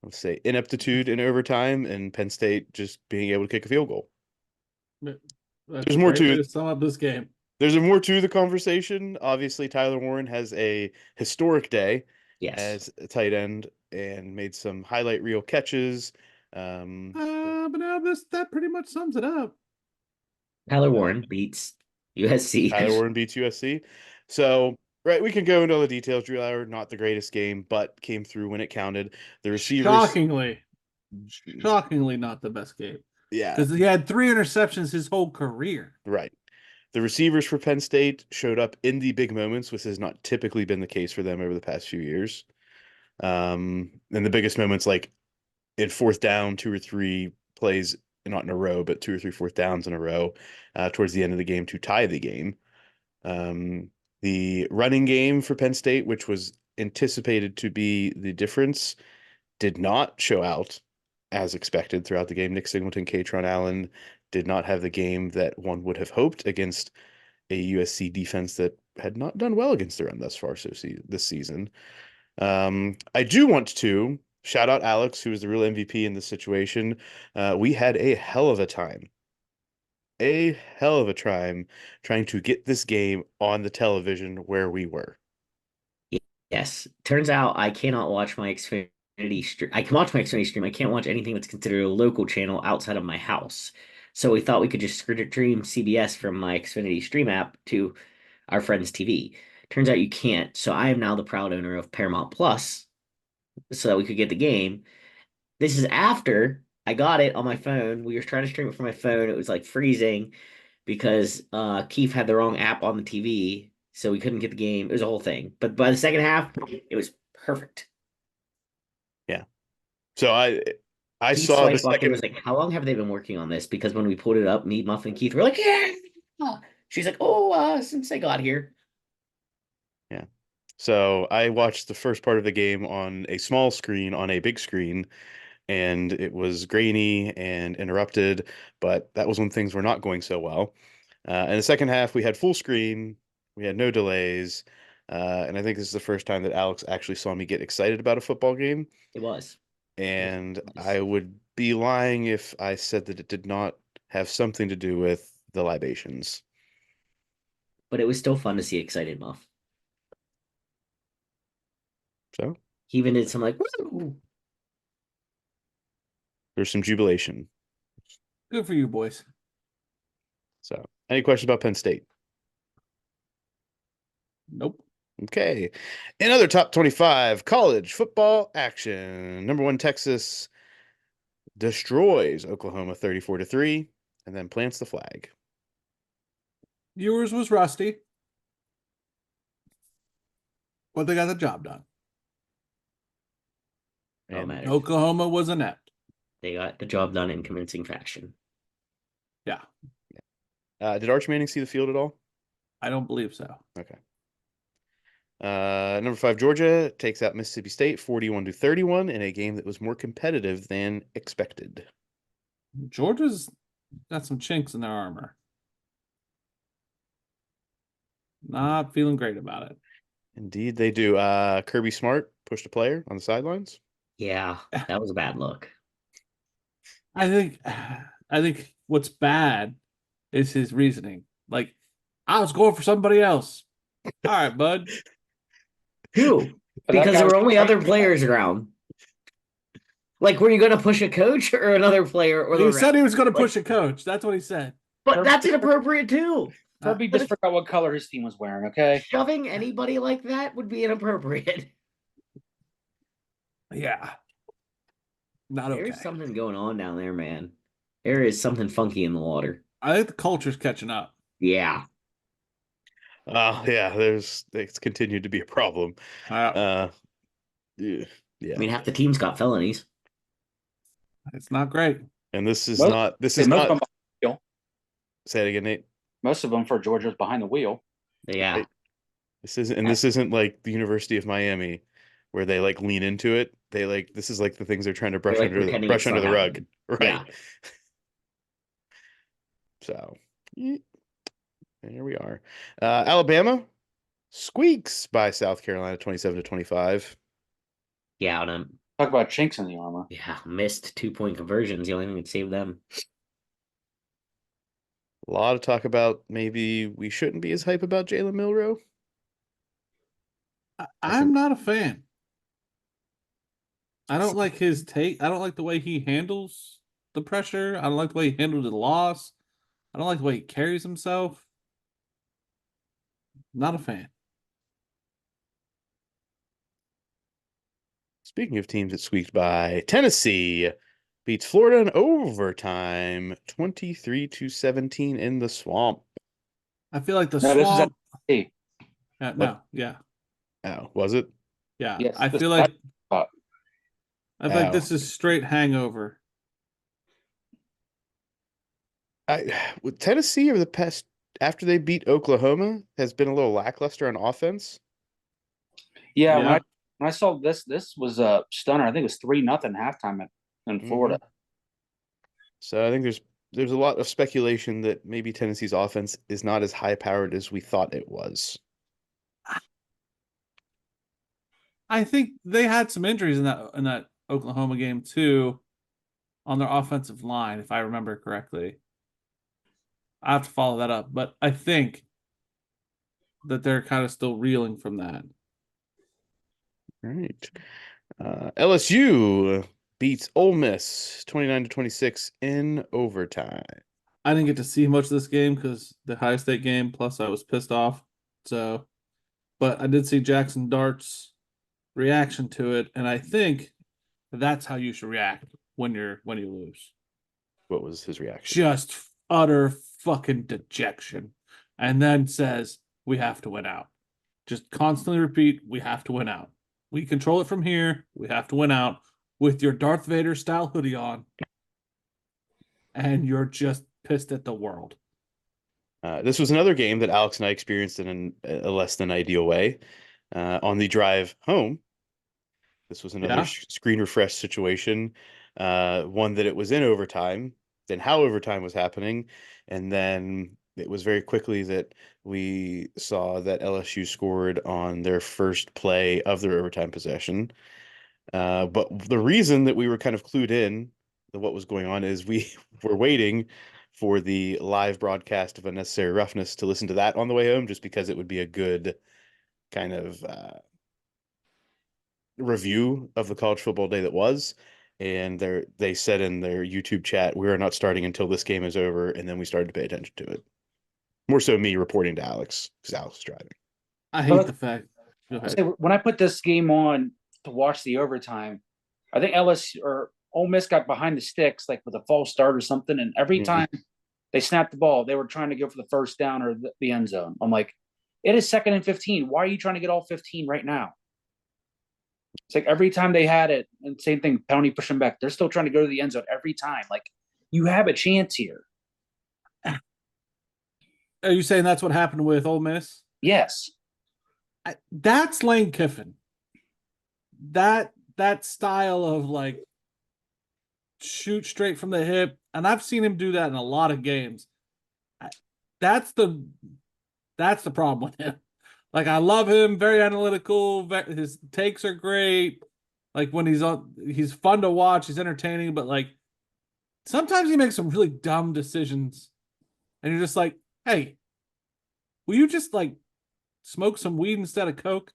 A: let's say, ineptitude in overtime and Penn State just being able to kick a field goal.
B: That's
A: There's
B: a
A: more
B: great
A: to
B: way
A: it.
B: to sum up this game.
A: There's more to the conversation. Obviously, Tyler Warren has a historic day
D: Yes.
A: as a tight end and made some highlight reel catches.
B: But now that pretty much sums it up.
D: Tyler Warren beats USC.
A: Tyler Warren beats USC. So, right, we can go into all the details. Drew Lauer, not the greatest game, but came through when it counted. The receivers,
B: shockingly not the best game.
A: yeah,
B: Because he had 3 interceptions his whole career.
A: right. The receivers for Penn State showed up in the big moments, which has not typically been the case for them over the past few years. And the biggest moments, like in fourth down, 2 or 3 plays, not in a row, but 2 or 3 fourth downs in a row, towards the end of the game to tie the game. The running game for Penn State, which was anticipated to be the difference, did not show out as expected throughout the game. Nick Singleton, Katron Allen did not have the game that one would have hoped against a USC defense that had not done well against the run thus far this season. I do want to shout out Alex, who is the real MVP in this situation. We had a hell of a time trying to get this game on the television where we were.
D: Yes. Turns out I cannot watch my Xfinity stream. I can watch my Xfinity stream. I can't watch anything that's considered a local channel outside of my house. So we thought we could just stream CBS from my Xfinity stream app to our friend's TV. Turns out you can't. So I am now the proud owner of Paramount Plus so that we could get the game. This is after I got it on my phone. We were trying to stream it from my phone. It was like freezing because Keith had the wrong app on the TV, so we couldn't get the game. It was a whole thing. But by the second half, it was perfect.
A: Yeah. So I
D: Keith's
A: saw the
D: wife walked in
A: second.
D: and was like, how long have they been working on this? Because when we pulled it up, me, Muff, and Keith were like, yeah. She's like, "Oh, since I got here."
A: Yeah. So I watched the first part of the game on a small screen on a big screen, and it was grainy and interrupted, but that was when things were not going so well. In the second half, we had full screen, we had no delays, and I think this is the first time that Alex actually saw me get excited about a football game.
D: It was.
A: And
D: Yes.
A: I would be lying if I said that it did not have something to do with the libations.
D: But it was still fun to see excited Muff.
A: So
D: He even did some like, "Woo!"
A: there's some jubilation.
B: Good for you, boys.
A: So, any questions about Penn State?
B: Nope.
A: Okay. In other top 25 college football action, number one Texas destroys Oklahoma 34-3 and then plants the flag.
B: Yours was rusty, but they got the job done.
D: It all
A: And
D: mattered.
B: Oklahoma was inept.
D: They got the job done in convincing fashion.
B: Yeah,
A: did Arch Manning see the field at all?
B: I don't believe so.
A: Okay. Number 5 Georgia takes out Mississippi State 41-31 in a game that was more competitive than expected.
B: Georgia's got some chinks in their armor. Not feeling great about it.
A: Indeed, they do. Kirby Smart pushed a player on the sidelines.
D: Yeah, that was a bad look.
B: I think what's bad is his reasoning. Like, I was going for somebody else. All right, bud.
D: Who?
C: But that
D: Because
C: guy
D: there were
C: was
D: only
C: right.
D: other players around. Like, were you going to push a coach or another player or the
B: He said he was going to
D: Like-
B: push a coach. That's what he said.
D: But that's inappropriate too.
C: Kirby
D: but
C: just forgot what color his team was wearing, okay?
D: Shoving anybody like that would be inappropriate.
B: Yeah. Not okay.
D: There's something going on down there, man. There is something funky in the water.
B: I think the culture's catching up.
D: Yeah.
A: Yeah, it's continued to be a problem. Yeah.
D: I mean, half the team's got felonies.
B: It's not great.
A: And this is
C: Most-
A: not
C: most of them,
A: say it again, Nate.
C: most of them for Georgia's behind the wheel.
D: Yeah.
A: This isn't like the University of Miami where they like lean into it. They like this is like the things they're trying to brush
D: They're, like,
A: under
D: pretending
A: brush
D: it's
A: under
D: not
A: the rug.
D: happening.
A: Right.
D: Yeah.
A: So here we are. Alabama squeaks by South Carolina 27-25.
D: Yeah, and
C: Talk about chinks in the armor.
D: missed 2-point conversions. The only thing that saved them.
A: A lot of talk about maybe we shouldn't be as hype about Jalen Milroe.
B: I'm not a fan. I don't like his take. I don't like the way he handles the pressure. I don't like the way he handled the loss. I don't like the way he carries himself. Not a fan.
A: Speaking of teams that squeaked by, Tennessee beats Florida in overtime 23-17 in the swamp.
B: I feel like the
C: No, this is
B: swamp.
C: Hey,
B: No, yeah,
A: Oh, was it?
B: yeah.
C: Yes,
B: I
C: this
B: feel like
C: spot.
B: I feel like
A: Ow.
B: this is straight hangover.
A: With Tennessee over the past after they beat Oklahoma has been a little lackluster on offense.
C: yeah,
B: Yeah.
C: when I saw this was a stunner. I think it was 3-0 halftime in Florida.
A: So I think there's a lot of speculation that maybe Tennessee's offense is not as high powered as we thought it was.
B: I think they had some injuries in that Oklahoma game too, on their offensive line, if I remember correctly. I have to follow that up, but I think that they're kind of still reeling from that.
A: All right. LSU beats Ole Miss 29-26 in overtime.
B: I didn't get to see much of this game because the High State game, plus I was pissed off. So, but I did see Jackson Dart's reaction to it, and I think that's how you should react when you lose.
A: What was his reaction?
B: Just utter fucking dejection. And then says, we have to win out. Just constantly repeat, we have to win out. We control it from here. We have to win out with your Darth Vader style hoodie on. And you're just pissed at the world.
A: This was another game that Alex and I experienced in a less than ideal way. On the drive home, this was another
B: Yeah.
A: screen refresh situation, one that it was in overtime, then how overtime was happening, and then it was very quickly that we saw that LSU scored on their first play of their overtime possession. But the reason that we were kind of clued in to what was going on is we were waiting for the live broadcast of Unnecessary Roughness to listen to that on the way home, just because it would be a good kind of review of the college football day that was. And they said in their YouTube chat, we are not starting until this game is over. And then we started to pay attention to it. More so me reporting to Alex because Alex was driving.
B: I hate the fact. Go ahead.
C: When I put this game on to watch the overtime, I think LSU or Ole Miss got behind the sticks like with a false start or something, and every time they snapped the ball, they were trying to go for the first down or the end zone. I'm like, it is 2nd and 15. Why are you trying to get all 15 right now? It's like every time they had it, and same thing, penalty pushing back. They're still trying to go to the end zone every time. Like, you have a chance here.
B: Are you saying that's what happened with Ole Miss?
C: Yes.
B: That's Lane Kiffin. That style of like shoot straight from the hip, and I've seen him do that in a lot of games. That's the problem with him. Like, I love him, very analytical. His takes are great. Like when he's fun to watch. He's entertaining, but like sometimes he makes some really dumb decisions, and you're just like, hey, will you just like smoke some weed instead of coke?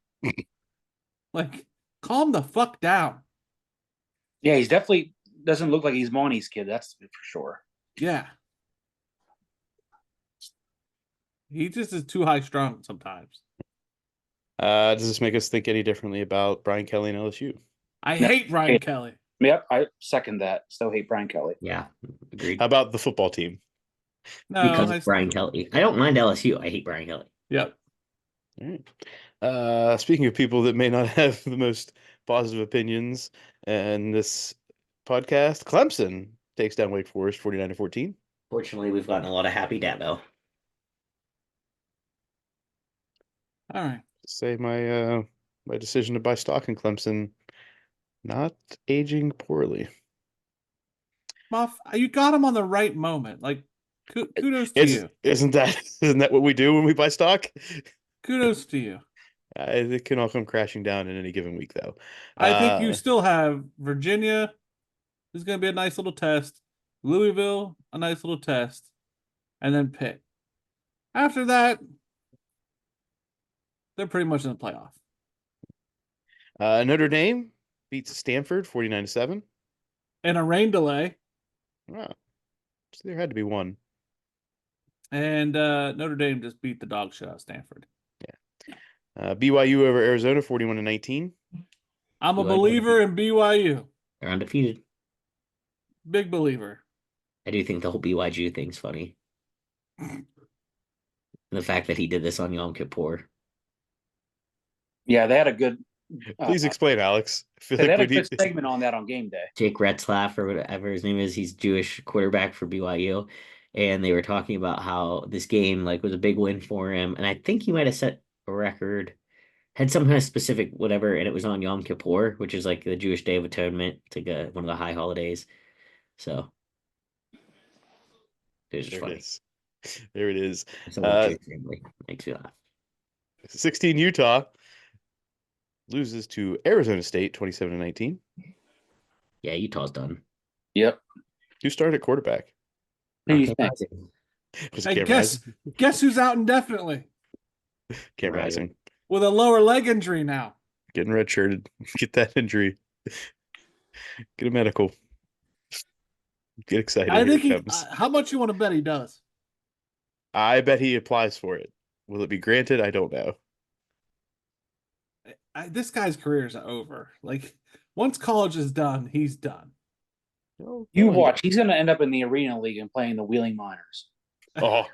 B: Like, calm the fuck down.
C: Yeah, he's definitely doesn't look like he's Monty's kid. That's for sure.
B: Yeah. He just is too high strung sometimes.
A: Does this make us think any differently about Brian Kelly and LSU?
B: I hate Brian Kelly.
C: Yep, I second that. Still hate Brian Kelly.
D: Yeah, agreed.
A: How about the football team?
B: No,
D: Because of Brian Kelly. I don't mind LSU. I hate Brian Kelly.
B: Yep.
A: All right. Speaking of people that may not have the most positive opinions in this podcast, Clemson takes down Wake Forest 49-14.
D: Fortunately, we've gotten a lot of happy Dabo.
B: All right.
A: Say my decision to buy stock in Clemson not aging poorly.
B: Muff, you got him on the right moment. Like, kudos to you.
A: Isn't that what we do when we buy stock?
B: Kudos to you.
A: It can all come crashing down in any given week, though.
B: I think you still have Virginia. This is going to be a nice little test. Louisville, a nice little test. And then Pitt. After that, they're pretty much in the playoff.
A: Notre Dame beats Stanford 49-7.
B: And a rain delay.
A: Wow. So there had to be one.
B: And Notre Dame just beat the dog shit out of Stanford.
A: Yeah. BYU over Arizona 41-19.
B: I'm a believer in BYU.
D: They're undefeated.
B: Big believer.
D: I do think the whole BYU thing's funny. The fact that he did this on Yom Kippur.
C: Yeah, they had a good.
A: Please explain, Alex. I feel
C: They
A: like
C: had
A: we
C: a good
A: need
C: segment on that on game day.
D: Jake Retzlaff or whatever his name is, he's Jewish quarterback for BYU. And they were talking about how this game like was a big win for him. And I think he might have set a record, had some kind of specific whatever, and it was on Yom Kippur, which is like the Jewish Day of Atonement. It's like one of the high holidays. So it was just funny.
A: There it is.
D: Jewish family makes me laugh.
A: 16 Utah loses to Arizona State 27-19.
D: Yeah, Utah's done.
C: Yep.
A: Who started at quarterback?
C: Who do you think?
A: Was
B: Hey,
A: Cam
B: guess who's out indefinitely
A: Cam Rising.
B: with a lower leg injury now?
A: Getting redshirted. Get that injury. Get a medical. Get excited.
B: I think
A: Here it comes.
B: how much you want to bet he does?
A: I bet he applies for it. Will it be granted? I don't know.
B: This guy's career is over. Like, once college is done, he's done.
C: You watch. He's going to end up in the Arena League and playing the Wheeling Miners.
A: Oh,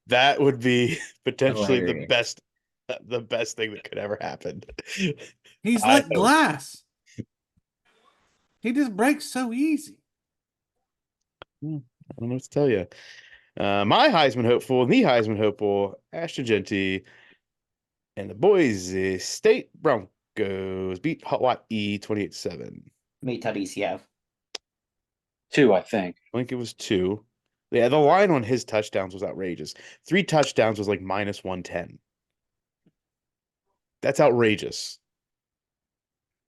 A: that would be potentially
D: Hilarious.
A: the best thing that could ever happen.
B: He's like glass. He just breaks so easy.
A: I don't know what to tell you. My Heisman hopeful, the Heisman hopeful, Ashton Genty, and the Boise State Broncos beat Hawaii 28-7.
D: Mate Tutties, yeah.
C: 2, I think.
A: I think it was 2. Yeah, the line on his touchdowns was outrageous. 3 touchdowns was like minus 110. That's outrageous.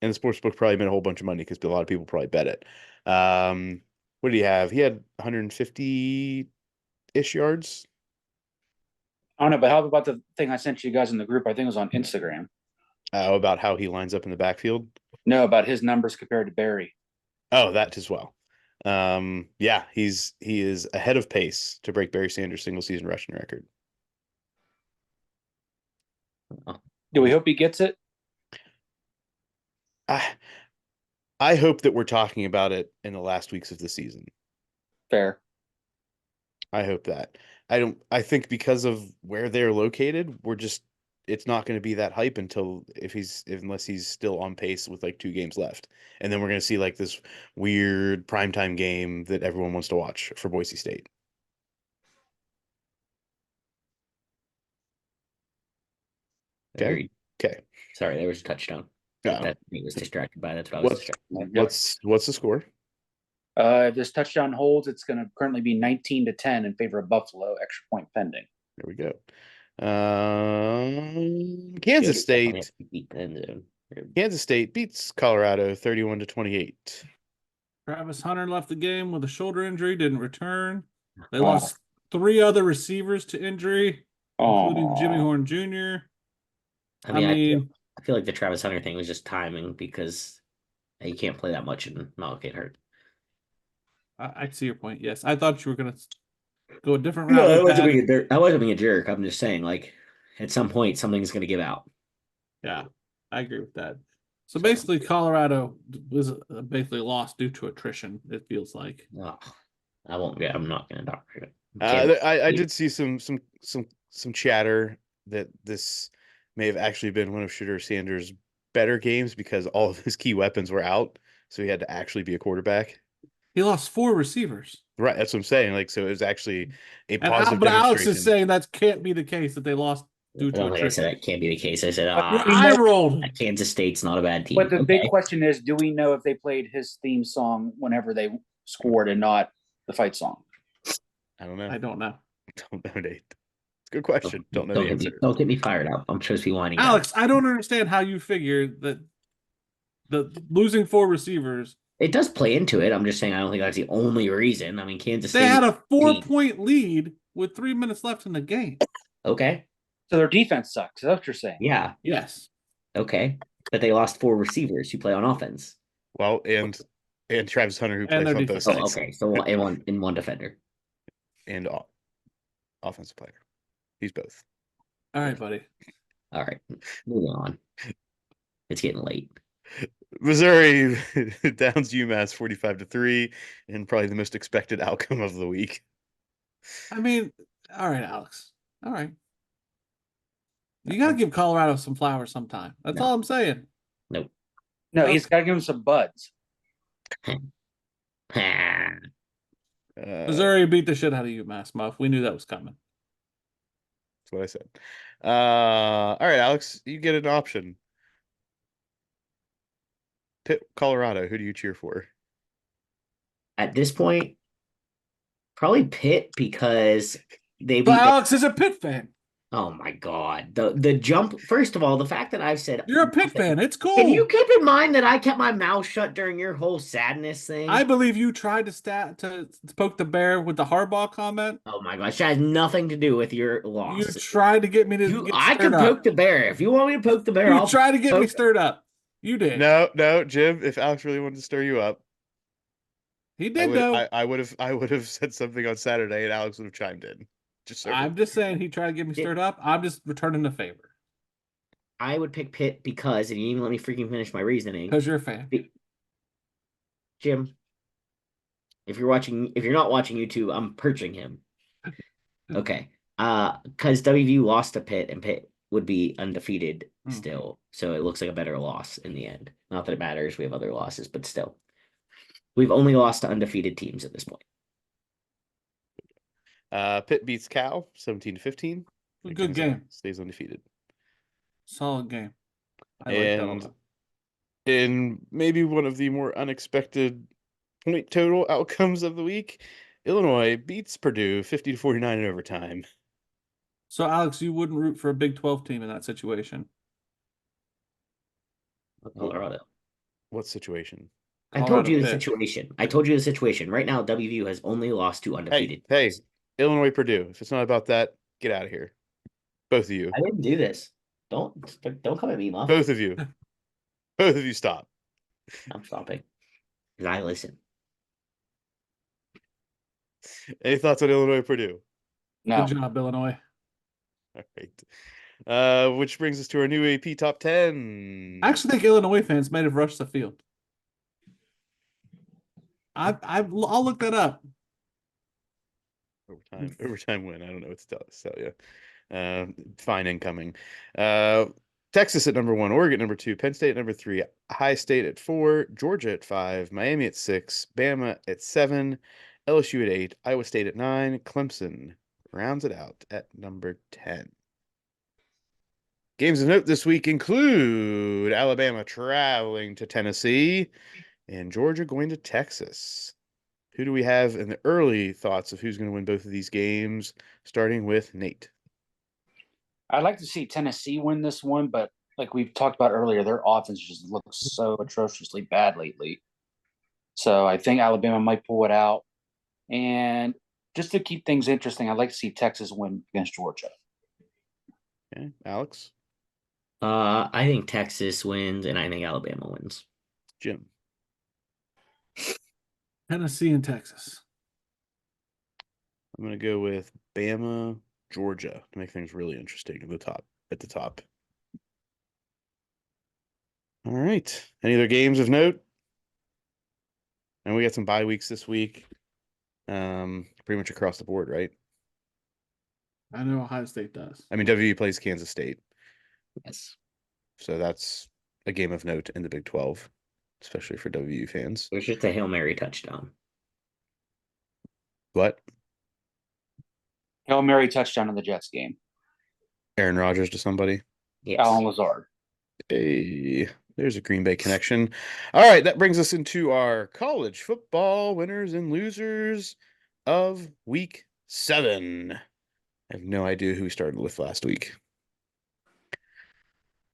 A: And the sportsbook probably made a whole bunch of money because a lot of people probably bet it. What did he have? He had 150-ish yards.
C: I don't know, but how about the thing I sent you guys in the group? I think it was on Instagram.
A: About how he lines up in the backfield.
C: No, about his numbers compared to Barry.
A: Oh, that as well. Yeah, he is ahead of pace to break Barry Sanders' single season rushing record.
C: Do we hope he gets it?
A: I hope that we're talking about it in the last weeks of the season.
C: Fair.
A: I hope that. I think because of where they're located, it's not going to be that hype unless he's still on pace with like 2 games left. And then we're going to see like this weird primetime game that everyone wants to watch for Boise State. Okay.
D: Agreed.
A: Okay.
D: Sorry, there was a touchdown. That he was distracted by. That's what I was distracted by.
A: What's the score?
C: If this touchdown holds, it's going to currently be 19-10 in favor of Buffalo. Extra point pending.
A: There we go. Kansas State. Kansas State beats Colorado 31-28.
B: Travis Hunter left the game with a shoulder injury, didn't return. They lost 3 other receivers to injury, including Jimmy Horn Jr.
D: I feel like the Travis Hunter thing was just timing because you can't play that much and not get hurt.
B: I see your point. Yes, I thought you were going to go a different
D: No,
B: route.
D: I wasn't being a jerk. I'm just saying, like, at some point, something's going to give out.
B: Yeah, I agree with that. So basically, Colorado was basically lost due to attrition. It feels like.
D: Oh, I won't. Yeah, I'm not going to doctor it.
A: I did see some chatter that this may have actually been one of Shooter Sanders' better games because all of his key weapons were out, so he had to actually be a quarterback.
B: He lost 4 receivers.
A: Right, that's what I'm saying. Like, so it was actually a positive.
B: But Alex is saying that can't be the case that they lost due to attrition.
D: I said that can't be the case. I said
B: I rolled.
D: Kansas State's not a bad team.
C: But the big question is, do we know if they played his theme song whenever they scored and not the fight song?
A: I don't know.
B: I don't know.
A: Don't know, Nate. It's a good question. Don't know the answer.
D: Don't get me fired up. I'm supposed to be whining.
B: Alex, I don't understand how you figure that the losing 4 receivers.
D: It does play into it. I'm just saying I don't think that's the only reason. I mean, Kansas State.
B: They had a 4-point lead with 3 minutes left in the game.
D: Okay.
C: So their defense sucks. Is that what you're saying?
D: Yeah.
B: Yes.
D: Okay. But they lost 4 receivers who play on offense.
A: Well, and Travis Hunter who plays on both sides.
D: Okay. So in one defender.
A: And offensive player. He's both.
B: All right, buddy.
D: All right. Moving on. It's getting late.
A: Missouri downs UMass 45-3, and probably the most expected outcome of the week.
B: I mean, all right, Alex. All right. You got to give Colorado some flowers sometime. That's all I'm saying.
D: Nope.
C: No, he's got to give him some buds.
B: Missouri beat the shit out of UMass, Muff. We knew that was coming.
A: That's what I said. All right, Alex, you get an option. Pitt, Colorado. Who do you cheer for?
D: At this point, probably Pitt because they.
B: But Alex is a Pitt fan.
D: Oh my God! The jump. First of all, the fact that I've said
B: you're a Pitt fan, it's cool.
D: Can you keep in mind that I kept my mouth shut during your whole sadness thing?
B: I believe you tried to poke the bear with the Harbaugh comment.
D: Oh my gosh, that has nothing to do with your loss.
B: You tried to get me to.
D: I can poke the bear if you want me to poke the bear.
B: You tried to get me stirred up. You did.
A: No, Jim. If Alex really wanted to stir you up,
B: he did.
A: I would have said something on Saturday, and Alex would have chimed in.
B: I'm just saying he tried to get me stirred up. I'm just returning the favor.
D: I would pick Pitt because, and you didn't even let me freaking finish my reasoning.
B: Because you're a fan.
D: Jim, if you're not watching YouTube, I'm purging him. Okay. Because WVU lost to Pitt, and Pitt would be undefeated still. So it looks like a better loss in the end. Not that it matters. We have other losses, but still. We've only lost to undefeated teams at this point.
A: Pitt beats Cal 17-15.
B: A good game.
A: Stays undefeated.
B: Solid game. I like that a lot.
A: In maybe one of the more unexpected point total outcomes of the week, Illinois beats Purdue 50-49 in overtime.
B: So, Alex, you wouldn't root for a Big 12 team in that situation?
D: Colorado.
A: What situation?
D: I told you the
B: Pitt.
D: situation. I told you the situation. Right now, WVU has only lost to undefeated.
A: Hey, Illinois, Purdue. If it's not about that, get out of here. Both of you.
D: I didn't do this. Don't come at me, Muff.
A: Both of you. Both of you stop.
D: I'm stopping. Because I listen.
A: Any thoughts on Illinois, Purdue?
C: No.
B: Good job, Illinois.
A: All right. Which brings us to our new AP top 10.
B: I actually think Illinois fans might have rushed the field. I'll look that up.
A: Overtime win. I don't know what to tell you. Fine incoming. Texas at number 1, Oregon at number 2, Penn State at number 3, Ohio State at 4, Georgia at 5, Miami at 6, Bama at 7, LSU at 8, Iowa State at 9, Clemson rounds it out at number 10. Games of note this week include Alabama traveling to Tennessee and Georgia going to Texas. Who do we have in the early thoughts of who's going to win both of these games, starting with Nate?
C: I'd like to see Tennessee win this one, but like we've talked about earlier, their offense just looks so atrociously bad lately. So I think Alabama might pull it out. And just to keep things interesting, I'd like to see Texas win against Georgia.
A: Okay, Alex?
D: I think Texas wins, and I think Alabama wins.
A: Jim?
B: Tennessee and Texas.
A: I'm going to go with Bama, Georgia to make things really interesting at the top. All right. Any other games of note? And we got some bye weeks this week. Pretty much across the board, right?
B: I know Ohio State does.
A: I mean, WVU plays Kansas State.
D: Yes.
A: So that's a game of note in the Big 12, especially for WVU fans.
D: It was just a Hail Mary touchdown.
A: What?
C: Hail Mary touchdown in the Jets game.
A: Aaron Rodgers to somebody?
D: Yes.
C: Alan Lazard.
A: Hey, there's a Green Bay connection. All right, that brings us into our college football winners and losers of week 7. I have no idea who we started with last week.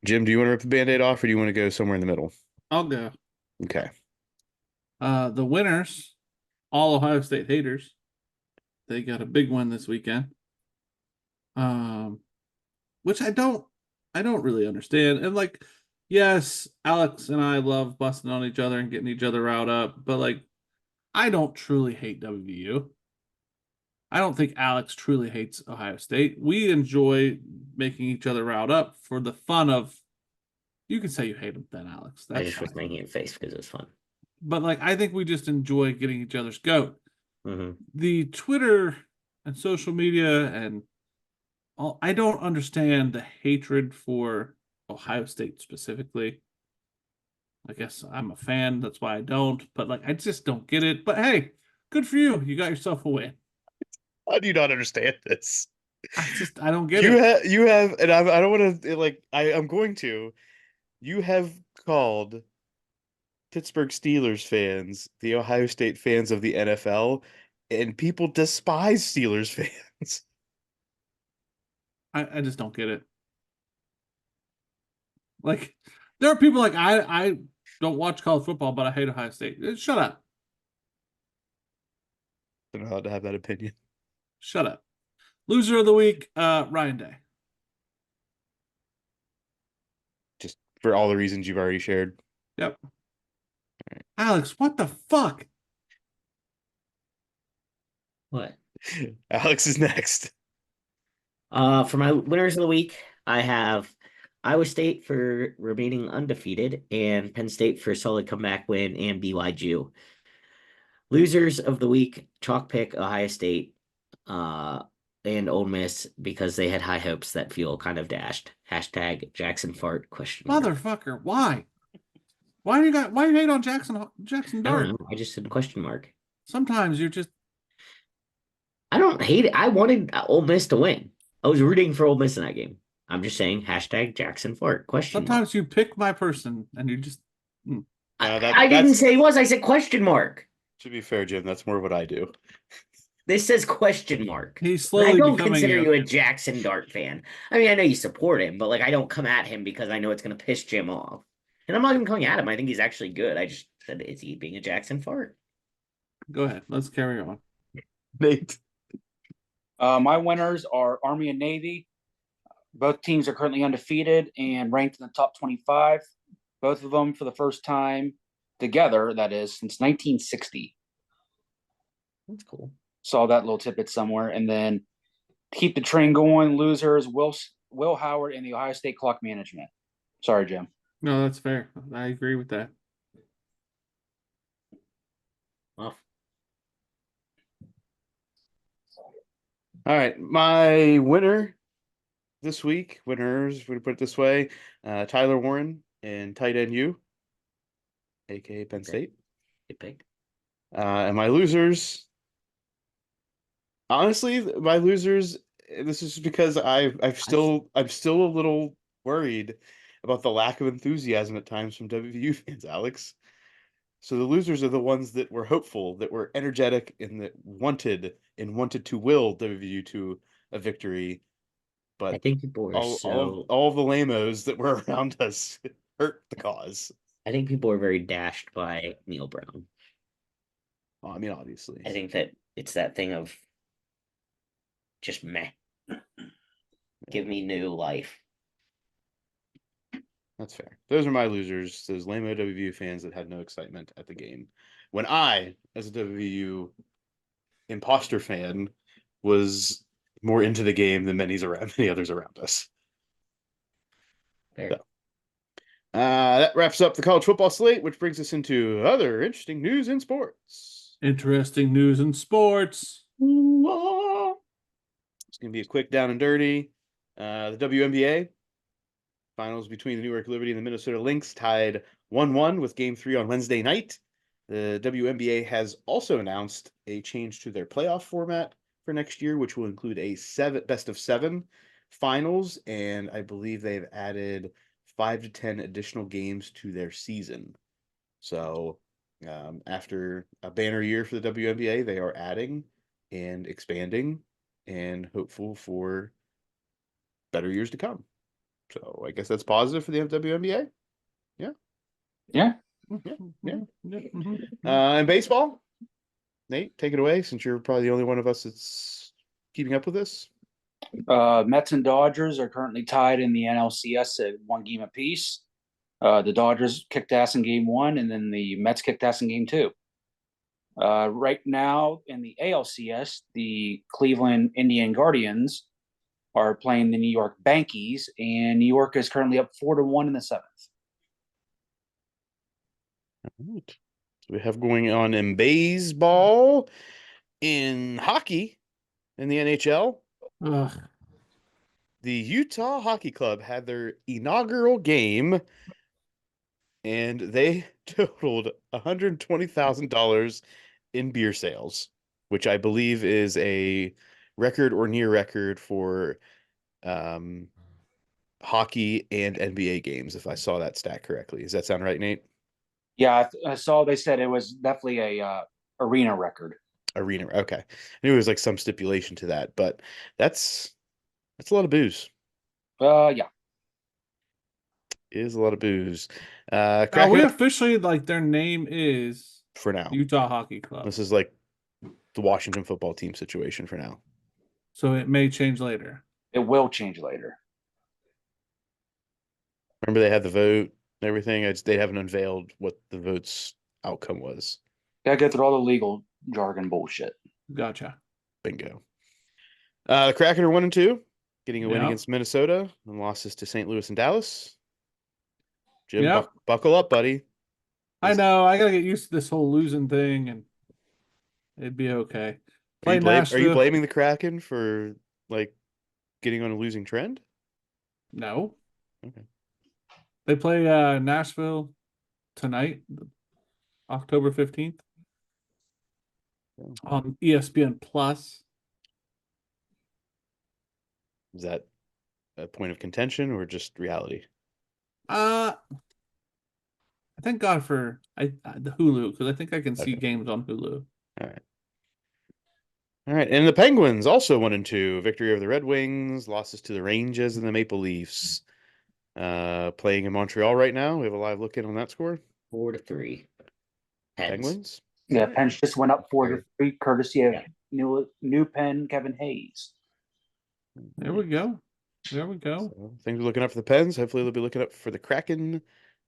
A: Jim, do you want to rip the Band-Aid off, or do you want to go somewhere in the middle?
B: I'll go.
A: Okay.
B: The winners, all Ohio State haters, they got a big one this weekend. Which I don't really understand. And like, yes, Alex and I love busting on each other and getting each other riled up, but like, I don't truly hate WVU. I don't think Alex truly hates Ohio State. We enjoy making each other riled up for the fun of. You can say you hate them then, Alex.
D: I just was making it face because it was fun.
B: But like, I think we just enjoy getting each other's goat.
D: Mm-hmm.
B: The Twitter and social media and all, I don't understand the hatred for Ohio State specifically. I guess I'm a fan, that's why I don't. But like, I just don't get it. But hey, good for you. You got yourself a win.
A: How do you not understand this?
B: I don't get it.
A: You have, and I don't want to, like, I'm going to. You have called Pittsburgh Steelers fans the Ohio State fans of the NFL, and people despise Steelers fans.
B: I just don't get it. Like, there are people like, I don't watch college football, but I hate Ohio State. Shut up.
A: I'm not allowed to have that opinion.
B: Shut up. Loser of the week, Ryan Day.
A: Just for all the reasons you've already shared.
B: Yep. Right. Alex, what the fuck?
D: What?
A: Alex is next.
D: For my winners of the week, I have Iowa State for remaining undefeated and Penn State for a solid comeback win and BYU. Losers of the week, chalk pick Ohio State and Ole Miss because they had high hopes that feel kind of dashed. Hashtag Jackson fart question.
B: Motherfucker, why? Why you hate on Jackson Dart?
D: I don't know. I just said question mark.
B: Sometimes you're just
D: I don't hate it. I wanted Ole Miss to win. I was rooting for Ole Miss in that game. I'm just saying hashtag Jackson Fart question mark.
B: Sometimes you pick my person and you just
D: I didn't say he was. I said question mark.
A: To be fair, Jim, that's more what I do.
D: This says question mark.
B: he's
D: But I
B: slowly
D: don't
B: becoming
D: consider
B: you.
D: you a Jackson Dart fan. I mean, I know you support him, but like I don't come at him because I know it's gonna piss Jim off. And I'm not even coming at him. I think he's actually good. I just said, is he being a Jackson Fart?
B: Go ahead. Let's carry on.
A: Nate.
C: My winners are Army and Navy. Both teams are currently undefeated and ranked in the top 25. Both of them for the first time together, that is, since 1960.
D: That's cool.
C: Saw that little tidbit somewhere. And then keep the train going, losers, Will Howard and the Ohio State Clock Management. Sorry, Jim.
B: No, that's fair. I agree with that.
D: Muff.
A: All right, my winner this week, winners, we put it this way, Tyler Warren and tight end U, aka Penn
D: Okay.
A: State.
D: Good pick.
A: And my losers, honestly, my losers, this is because I'm still a little worried about the lack of enthusiasm at times from WVU fans, Alex. So the losers are the ones that were hopeful, that were energetic, and that wanted to will WVU to a victory.
D: I
A: But
D: think people were
A: all of the lamos that were around us hurt the cause.
D: I think people were very dashed by Neil Brown.
A: Well, I mean, obviously.
D: I think that it's that thing of just meh. Give me new life.
A: That's fair. Those are my losers. Those lame WVU fans that had no excitement at the game. When I, as a WVU imposter fan, was more into the game than many others around us.
D: Fair.
A: So, that wraps up the college football slate, which brings us into other interesting news in sports.
B: Interesting news in sports.
A: It's going to be a quick down and dirty. The WNBA finals between the New York Liberty and the Minnesota Lynx tied 1-1 with Game 3 on Wednesday night. The WNBA has also announced a change to their playoff format for next year, which will include a best of 7 finals, and I believe they've added 5 to 10 additional games to their season. So after a banner year for the WNBA, they are adding and expanding and hopeful for better years to come. So I guess that's positive for the WNBA. Yeah.
C: Yeah.
A: And baseball, Nate, take it away since you're probably the only one of us that's keeping up with this.
C: Mets and Dodgers are currently tied in the NLCS at 1 game apiece. The Dodgers kicked ass in game 1, and then the Mets kicked ass in game 2. Right now in the ALCS, the Cleveland Indian Guardians are playing the New York Yankees, and New York is currently up 4-1 in the 7th.
A: All right. So we have going on in baseball, in hockey, in the NHL.
B: Ugh.
A: The Utah Hockey Club had their inaugural game, and they totaled $120,000 in beer sales, which I believe is a record or near record for hockey and NBA games, if I saw that stat correctly. Does that sound right, Nate?
C: Yeah, I saw they said it was definitely a arena record.
A: Arena, okay. I knew there was like some stipulation to that, but that's a lot of booze.
C: Yeah.
A: It is a lot of booze.
B: Now
A: Crack
B: we
A: it up
B: officially their name is
A: for now.
B: Utah Hockey Club.
A: This is like the Washington football team situation for now.
B: So it may change later.
C: It will change later.
A: Remember they had the vote and everything. They haven't unveiled what the vote's outcome was.
C: Gotta go through all the legal jargon bullshit.
B: Gotcha.
A: Bingo. The Kraken are 1-2, getting a win
B: Yeah.
A: against Minnesota and losses to St. Louis and Dallas. Jim,
B: Yep.
A: buckle up, buddy.
B: I know. I gotta get used to this whole losing thing, and it'd be okay.
A: Are
B: Nashville.
A: you blaming the Kraken for like getting on a losing trend?
B: No.
A: Okay.
B: They play Nashville tonight, October 15th,
A: Yeah.
B: on ESPN Plus.
A: Is that a point of contention or just reality?
B: I thank God for the Hulu because I think I can see
A: Okay.
B: games on Hulu.
A: All right. All right. And the Penguins also 1-2. Victory over the Red Wings, losses to the Rangers and the Maple Leafs. Playing in Montreal right now. We have a live look in on that score.
D: 4-3. Pens.
A: Penguins.
C: Yeah, Penn just went up 4-3, courtesy of
D: Yeah.
C: new Penn Kevin Hayes.
B: There we go. There we go.
A: So things are looking up for the Pens. Hopefully they'll be looking up for the Kraken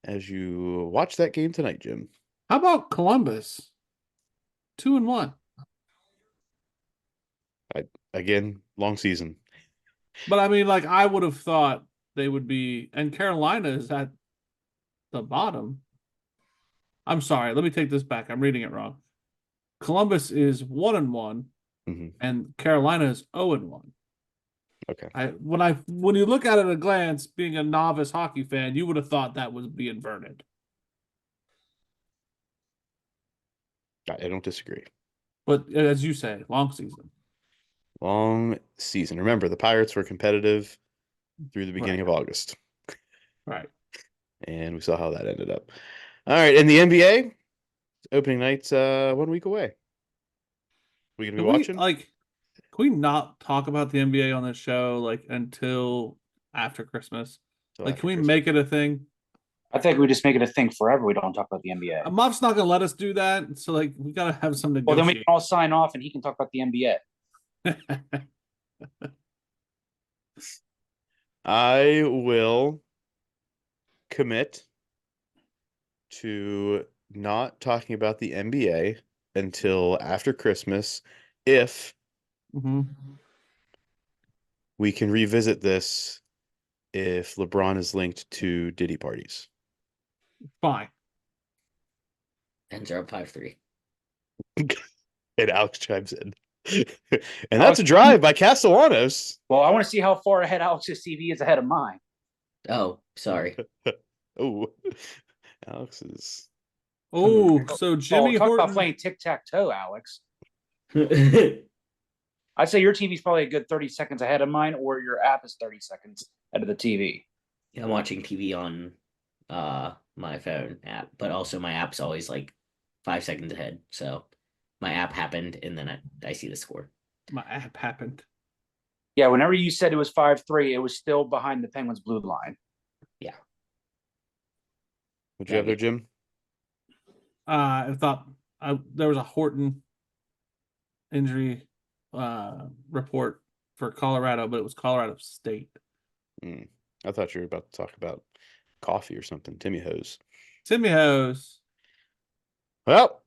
A: as you watch that game tonight, Jim.
B: How about Columbus? 2-1.
A: Again, long season.
B: But I mean, like, I would have thought they would be, and Carolina is at the bottom. I'm sorry, let me take this back. I'm reading it wrong. Columbus is 1-1,
A: hmm
B: and Carolina is 0-1.
A: Okay.
B: When you look at it at a glance, being a novice hockey fan, you would have thought that would be inverted.
A: I don't disagree.
B: But as you say, long season.
A: Long season. Remember, the Pirates were competitive through the beginning of August.
B: Right.
A: And we saw how that ended up. All right. In the NBA, opening night's 1 week away. We gonna be watching?
B: Can we not talk about the NBA on this show until after Christmas?
A: Till
B: Can
A: after
B: we
A: Christmas.
B: make it a thing?
C: I think we just make it a thing forever. We don't talk about the NBA.
B: Muff's not gonna let us do that, so we gotta have some
C: Well, then we
B: negotiation.
C: can all sign off, and he can talk about the NBA.
A: I will commit to not talking about the NBA until after Christmas if
B: Mhm.
A: we can revisit this if LeBron is linked to Diddy parties.
B: Fine.
D: Pens are up 5-3.
A: And Alex chimes in. And that's a drive by Castellanos.
C: Well, I want to see how far ahead Alex's TV is ahead of mine.
D: Oh, sorry.
A: Oh, Alex is.
B: Oh, so Jimmy
C: talk about
B: Horton.
C: playing tic-tac-toe, Alex.
D: I'm
C: I'd say your TV's probably a good 30 seconds ahead of mine, or your app is 30 seconds ahead of the TV.
D: watching TV on my phone app, but also my app's always like 5 seconds ahead. So my app happened, and then I see the score.
B: My app happened.
C: Yeah, whenever you said it was 5-3, it was still behind the Penguins' blue line.
D: Yeah.
A: What'd you have there, Jim?
B: I thought there was a Horton injury report for Colorado, but it was Colorado State.
A: I thought you were about to talk about coffee or something. Timmy Hose.
B: Timmy Hose.
A: Well,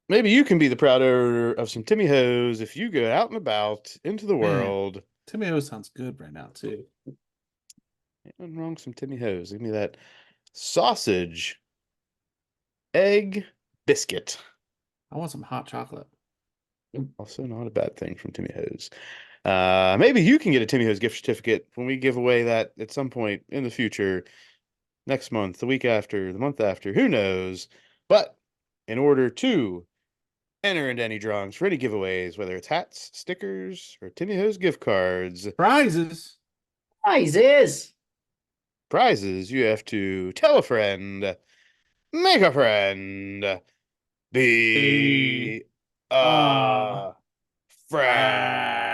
A: maybe you can be the proud owner of some Timmy Hose if you go out and about into the world.
B: Timmy Hose sounds good right now, too.
A: Nothing wrong with some Timmy Hose. Give me that sausage, egg, biscuit.
B: I want some hot chocolate.
A: Also not a bad thing from Timmy Hose. Maybe you can get a Timmy Hose gift certificate when we give away that at some point in the future, next month, the week after, the month after, who knows? But in order to enter into any drawings for any giveaways, whether it's hats, stickers, or Timmy Hose gift cards,
B: Prizes.
A: prizes, you have to tell a friend, make a friend, be a friend.